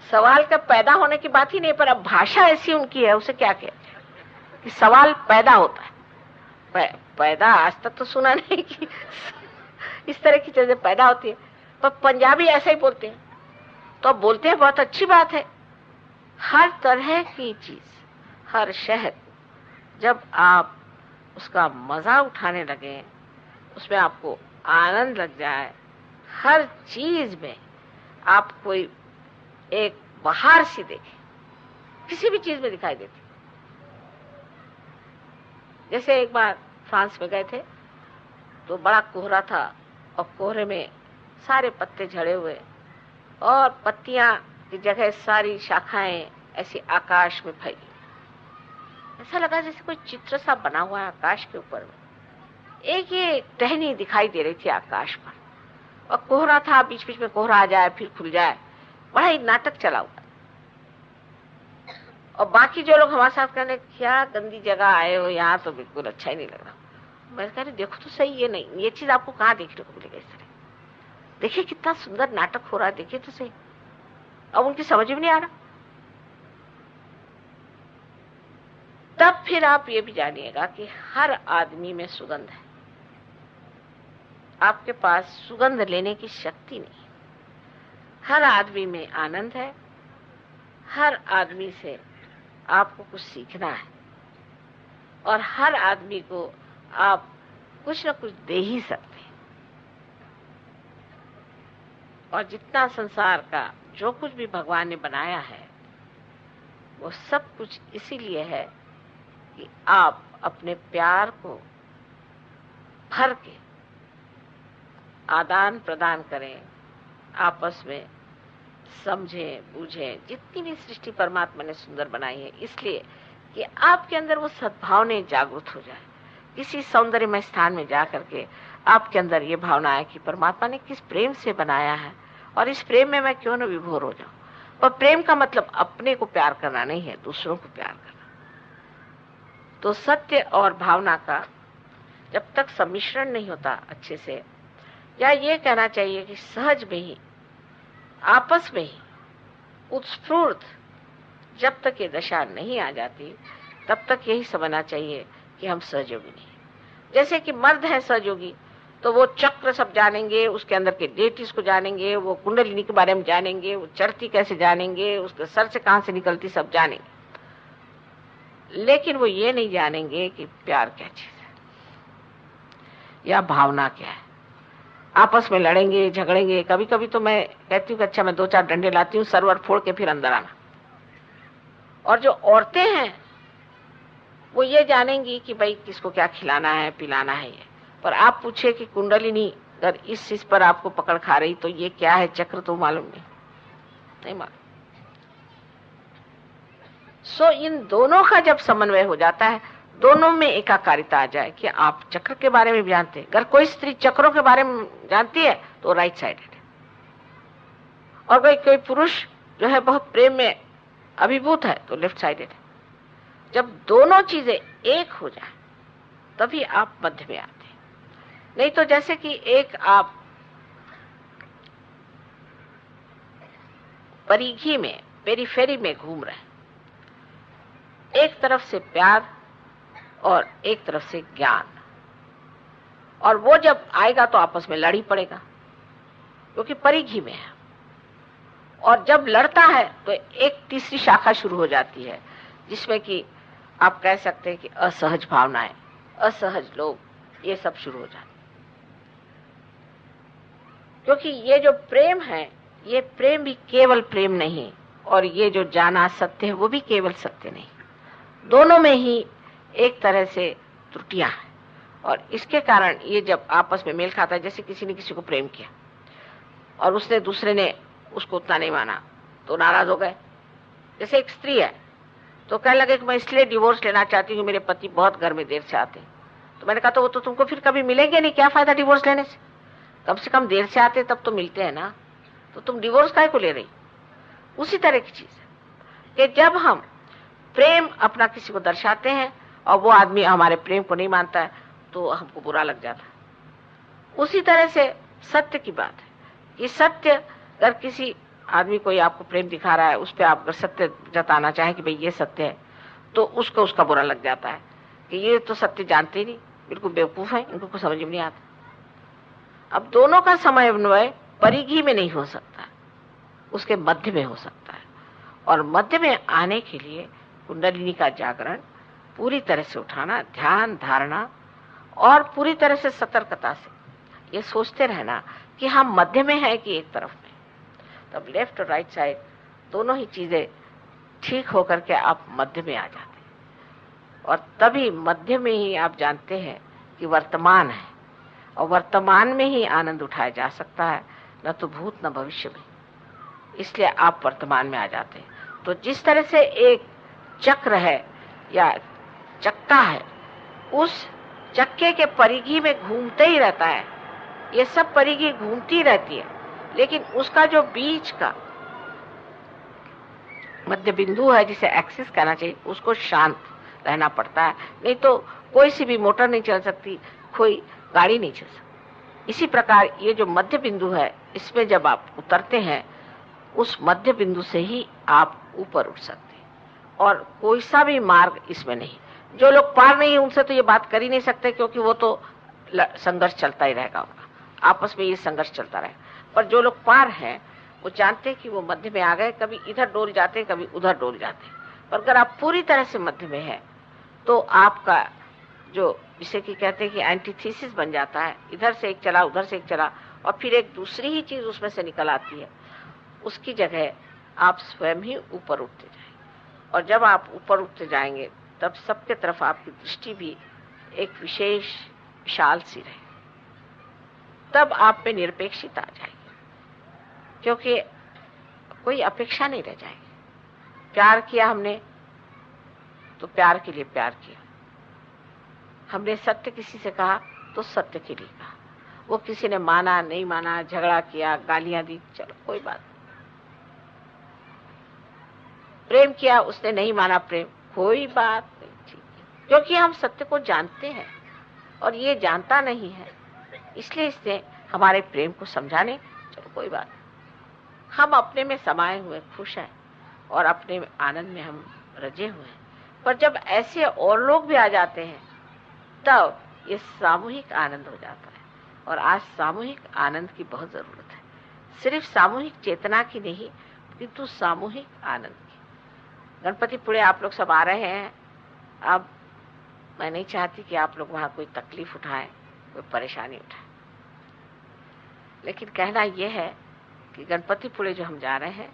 सवाल का पैदा होने की बात ही नहीं, पर अब भाषा ऐसी उनकी है, उसे क्या कहते हैं कि सवाल पैदा होता है। पैदा आज तक तो सुना नहीं कि इस तरह की चीजें पैदा होती है, पर पंजाबी ऐसा ही बोलते हैं। तो अब बोलते हैं बहुत अच्छी बात है। हर तरह की चीज, हर शहर, जब आप उसका मजा उठाने लगे, उसमें आपको आनंद लग जाए, हर चीज में आप कोई एक बहार सी देखें, किसी भी चीज में दिखाई देती। जैसे एक बार फ्रांस में गए थे तो बड़ा कोहरा था और कोहरे में सारे पत्ते झड़े हुए और पत्तियां की जगह सारी शाखाएं ऐसी आकाश में फैली। ऐसा लगा जैसे कोई चित्र सा बना हुआ है आकाश के ऊपर में। एक ये टहनी दिखाई दे रही थी आकाश पर, और कोहरा था, बीच बीच में कोहरा आ जाए फिर खुल जाए, बड़ा ही नाटक चला हुआ। और बाकी जो लोग हमारे साथ कहने क्या गंदी जगह आए हो, यहाँ तो बिल्कुल अच्छा ही नहीं लग रहा। मैं कह रही देखो तो सही, ये नहीं, ये चीज आपको कहाँ देखने को मिलेगा इस तरह। देखिए कितना सुंदर नाटक हो रहा है, देखिए तो सही। अब उनकी समझ में नहीं आ रहा। तब फिर आप ये भी जानिएगा कि हर आदमी में सुगंध है। आपके पास सुगंध लेने की शक्ति नहीं। हर आदमी में आनंद है, हर आदमी से आपको कुछ सीखना है, और हर आदमी को आप कुछ न कुछ दे ही सकते हैं। और जितना संसार का जो कुछ भी भगवान ने बनाया है वो सब कुछ इसीलिए है कि आप अपने प्यार को भर के आदान प्रदान करें, आपस में समझें बूझें। जितनी भी सृष्टि परमात्मा ने सुंदर बनाई है इसलिए कि आपके अंदर वो सद्भावनाएं जागृत हो जाए। किसी सौंदर्यमय स्थान में जा करके आपके अंदर ये भावना है कि परमात्मा ने किस प्रेम से बनाया है और इस प्रेम में मैं क्यों न विभोर हो जाऊं। और प्रेम का मतलब अपने को प्यार करना नहीं है, दूसरों को प्यार करना। तो सत्य और भावना का जब तक सम्मिश्रण नहीं होता अच्छे से, या ये कहना चाहिए कि सहज में ही, आपस में ही उत्स्फूर्त जब तक ये दशा नहीं आ जाती तब तक यही समझना चाहिए कि हम सहयोगी नहीं। जैसे कि मर्द हैं सहयोगी तो वो चक्र सब जानेंगे, उसके अंदर के डेटिस को जानेंगे, वो कुंडलिनी के बारे में जानेंगे, वो चढ़ती कैसे जानेंगे, उसके सर से कहां से निकलती सब जानेंगे। लेकिन वो ये नहीं जानेंगे कि प्यार क्या चीज है या भावना क्या है। आपस में लड़ेंगे झगड़ेंगे। कभी कभी तो मैं कहती हूँ कि अच्छा मैं 2-4 डंडे लाती हूँ, सरवर फोड़ के फिर अंदर आना। और जो औरतें हैं वो ये जानेंगी कि भाई किसको क्या खिलाना है पिलाना है ये। पर आप पूछे कि कुंडलिनी अगर इस चीज पर आपको पकड़ खा रही तो ये क्या है चक्र, तो मालूम नहीं मालूम। सो इन दोनों का जब समन्वय हो जाता है, दोनों में एकाकारिता आ जाए कि आप चक्र के बारे में भी जानते हैं। अगर कोई स्त्री चक्रों के बारे में जानती है तो राइट साइडेड है, और कोई पुरुष जो है बहुत प्रेम में अभिभूत है तो लेफ्ट साइडेड है। जब दोनों चीजें एक हो जाए तभी आप मध्य में आते हैं। नहीं तो जैसे कि एक आप परिघी में, पेरीफेरी में घूम रहे हैं, एक तरफ से प्यार और एक तरफ से ज्ञान। और वो जब आएगा तो आपस में लड़ ही पड़ेगा, क्योंकि परिघी में है। और जब लड़ता है तो एक तीसरी शाखा शुरू हो जाती है, जिसमें कि आप कह सकते हैं कि असहज भावनाएं, असहज लोग, ये सब शुरू हो जाते। क्योंकि ये जो प्रेम है, ये प्रेम भी केवल प्रेम नहीं, और ये जो जाना सत्य है वो भी केवल सत्य नहीं। दोनों में ही एक तरह से त्रुटियां हैं। और इसके कारण ये जब आपस में मेल खाता है, जैसे किसी ने किसी को प्रेम किया और उसने दूसरे ने उसको उतना नहीं माना तो नाराज हो गए। जैसे एक स्त्री है तो कहने लगे कि मैं इसलिए डिवोर्स लेना चाहती हूँ, मेरे पति बहुत घर में देर से आते हैं। तो मैंने कहा तो वो तो तुमको फिर कभी मिलेंगे नहीं, क्या फायदा डिवोर्स लेने से कम देर से आते तब तो मिलते हैं ना, तो तुम डिवोर्स काहे को ले रही। उसी तरह की चीज है कि जब हम प्रेम अपना किसी को दर्शाते हैं और वो आदमी हमारे प्रेम को नहीं मानता है तो हमको बुरा लग जाता है। उसी तरह से सत्य की बात है कि सत्य, अगर किसी आदमी कोई आपको प्रेम दिखा रहा है, उस पर आप अगर सत्य जताना चाहें कि भाई ये सत्य है, तो उसको उसका बुरा लग जाता है कि ये तो सत्य जानते ही नहीं, बिल्कुल बेवकूफ है, इनको कुछ समझ में नहीं आता। अब दोनों का समन्वय परिघी में नहीं हो सकता, उसके मध्य में हो सकता है। और मध्य में आने के लिए कुंडलिनी का जागरण पूरी तरह से उठाना, ध्यान धारणा, और पूरी तरह से सतर्कता से ये सोचते रहना कि हम मध्य में हैं कि एक तरफ में। तब लेफ्ट और राइट साइड दोनों ही चीजें ठीक होकर के आप मध्य में आ जाते हैं। और तभी मध्य में ही आप जानते हैं कि वर्तमान है, और वर्तमान में ही आनंद उठाया जा सकता है, न तो भूत न भविष्य में। इसलिए आप वर्तमान में आ जाते हैं। तो जिस तरह से एक चक्र है या चक्का है, उस चक्के के परिघी में घूमते ही रहता है, ये सब परिघी घूमती रहती है, लेकिन उसका जो बीच का मध्य बिंदु है, जिसे एक्सिस कहना चाहिए, उसको शांत रहना पड़ता है। नहीं तो कोई सी भी मोटर नहीं चल सकती, कोई गाड़ी नहीं चल सकती। इसी प्रकार ये जो मध्य बिंदु है, इसमें जब आप उतरते हैं, उस मध्य बिंदु से ही आप ऊपर उठ सकते हैं, और कोई सा भी मार्ग इसमें नहीं। जो लोग पार नहीं है उनसे तो ये बात कर ही नहीं सकते, क्योंकि वो तो संघर्ष चलता ही रहेगा, उनका आपस में ये संघर्ष चलता रहेगा। पर जो लोग पार हैं वो जानते हैं कि वो मध्य में आ गए, कभी इधर डोल जाते हैं, कभी उधर डोल जाते हैं। पर अगर आप पूरी तरह से मध्य में हैं तो आपका जो, जिसे कि कहते हैं कि एंटीथीसिस बन जाता है, इधर से एक चला, उधर से एक चला, और फिर एक दूसरी ही चीज उसमें से निकल आती है। उसकी जगह आप स्वयं ही ऊपर उठते जाएंगे, और जब आप ऊपर उठते जाएंगे तब सबके तरफ आपकी दृष्टि भी एक विशेष विशाल सी रहे। तब आप पे निरपेक्षता आ जाएगी, क्योंकि कोई अपेक्षा नहीं रह जाएगी। प्यार किया हमने तो प्यार के लिए प्यार किया, हमने सत्य किसी से कहा तो सत्य के लिए कहा। वो किसी ने माना नहीं माना, झगड़ा किया, गालियां दी, चलो कोई बात। प्रेम किया, उसने नहीं माना प्रेम, कोई बात नहीं, ठीक है, क्योंकि हम सत्य को जानते हैं और ये जानता नहीं है, इसलिए इसने हमारे प्रेम को समझा नहीं, चलो कोई बात। हम अपने में समाये हुए खुश हैं और अपने आनंद में हम रजे हुए हैं। पर जब ऐसे और लोग भी आ जाते हैं तब ये सामूहिक आनंद हो जाता है। और आज सामूहिक आनंद की बहुत जरूरत है, सिर्फ सामूहिक चेतना की नहीं, किंतु सामूहिक आनंद की। गणपतिपुळे आप लोग सब आ रहे हैं। अब मैं नहीं चाहती कि आप लोग वहां कोई तकलीफ उठाएं, कोई परेशानी उठाएं, लेकिन कहना यह है कि गणपतिपुळे जो हम जा रहे हैं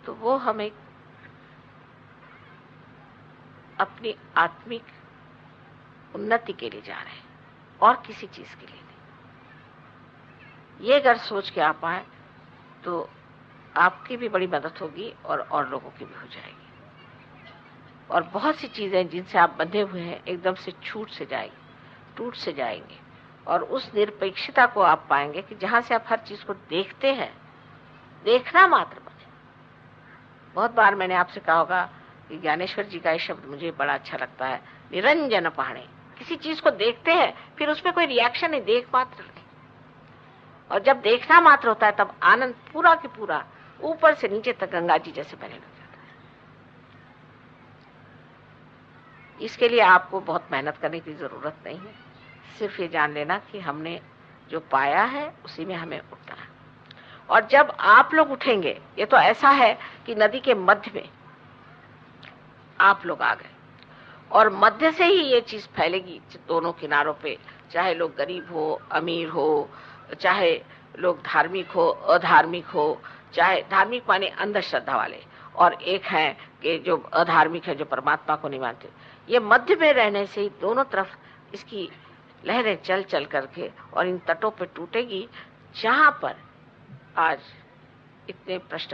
तो वो हम एक अपनी आत्मिक उन्नति के लिए जा रहे हैं और किसी चीज के लिए नहीं। ये अगर सोच के आप आए तो आपकी भी बड़ी मदद होगी और लोगों की भी हो जाएगी। और बहुत सी चीजें जिनसे आप बंधे हुए हैं एकदम से छूट से जाएगी, टूट से जाएंगे, और उस निरपेक्षता को आप पाएंगे कि जहां से आप हर चीज को देखते हैं, देखना मात्र बने। बहुत बार मैंने आपसे कहा होगा कि ज्ञानेश्वर जी का ये शब्द मुझे बड़ा अच्छा लगता है, निरंजन पाणे। किसी चीज को देखते हैं फिर उसमें कोई रिएक्शन नहीं, देख मात्र नहीं। और जब देखना मात्र होता है तब आनंद पूरा की पूरा ऊपर से नीचे तक गंगा जी जैसे बहने लग जाता है। इसके लिए आपको बहुत मेहनत करने की जरूरत नहीं है। सिर्फ ये जान लेना कि हमने जो पाया है उसी में हमें उठना है। और जब आप लोग उठेंगे, ये तो ऐसा है कि नदी के मध्य में आप लोग आ गए और मध्य से ही ये चीज फैलेगी दोनों किनारों पे, चाहे लोग गरीब हो, अमीर हो, चाहे लोग धार्मिक हो, अधार्मिक हो, चाहे धार्मिक माने अंधश्रद्धा वाले, और एक है कि जो अधार्मिक है, जो परमात्मा को नहीं मानते। ये मध्य में रहने से ही दोनों तरफ इसकी लहरें चल चल करके और इन तटों पे टूटेगी, जहां पर आज इतने प्रश्न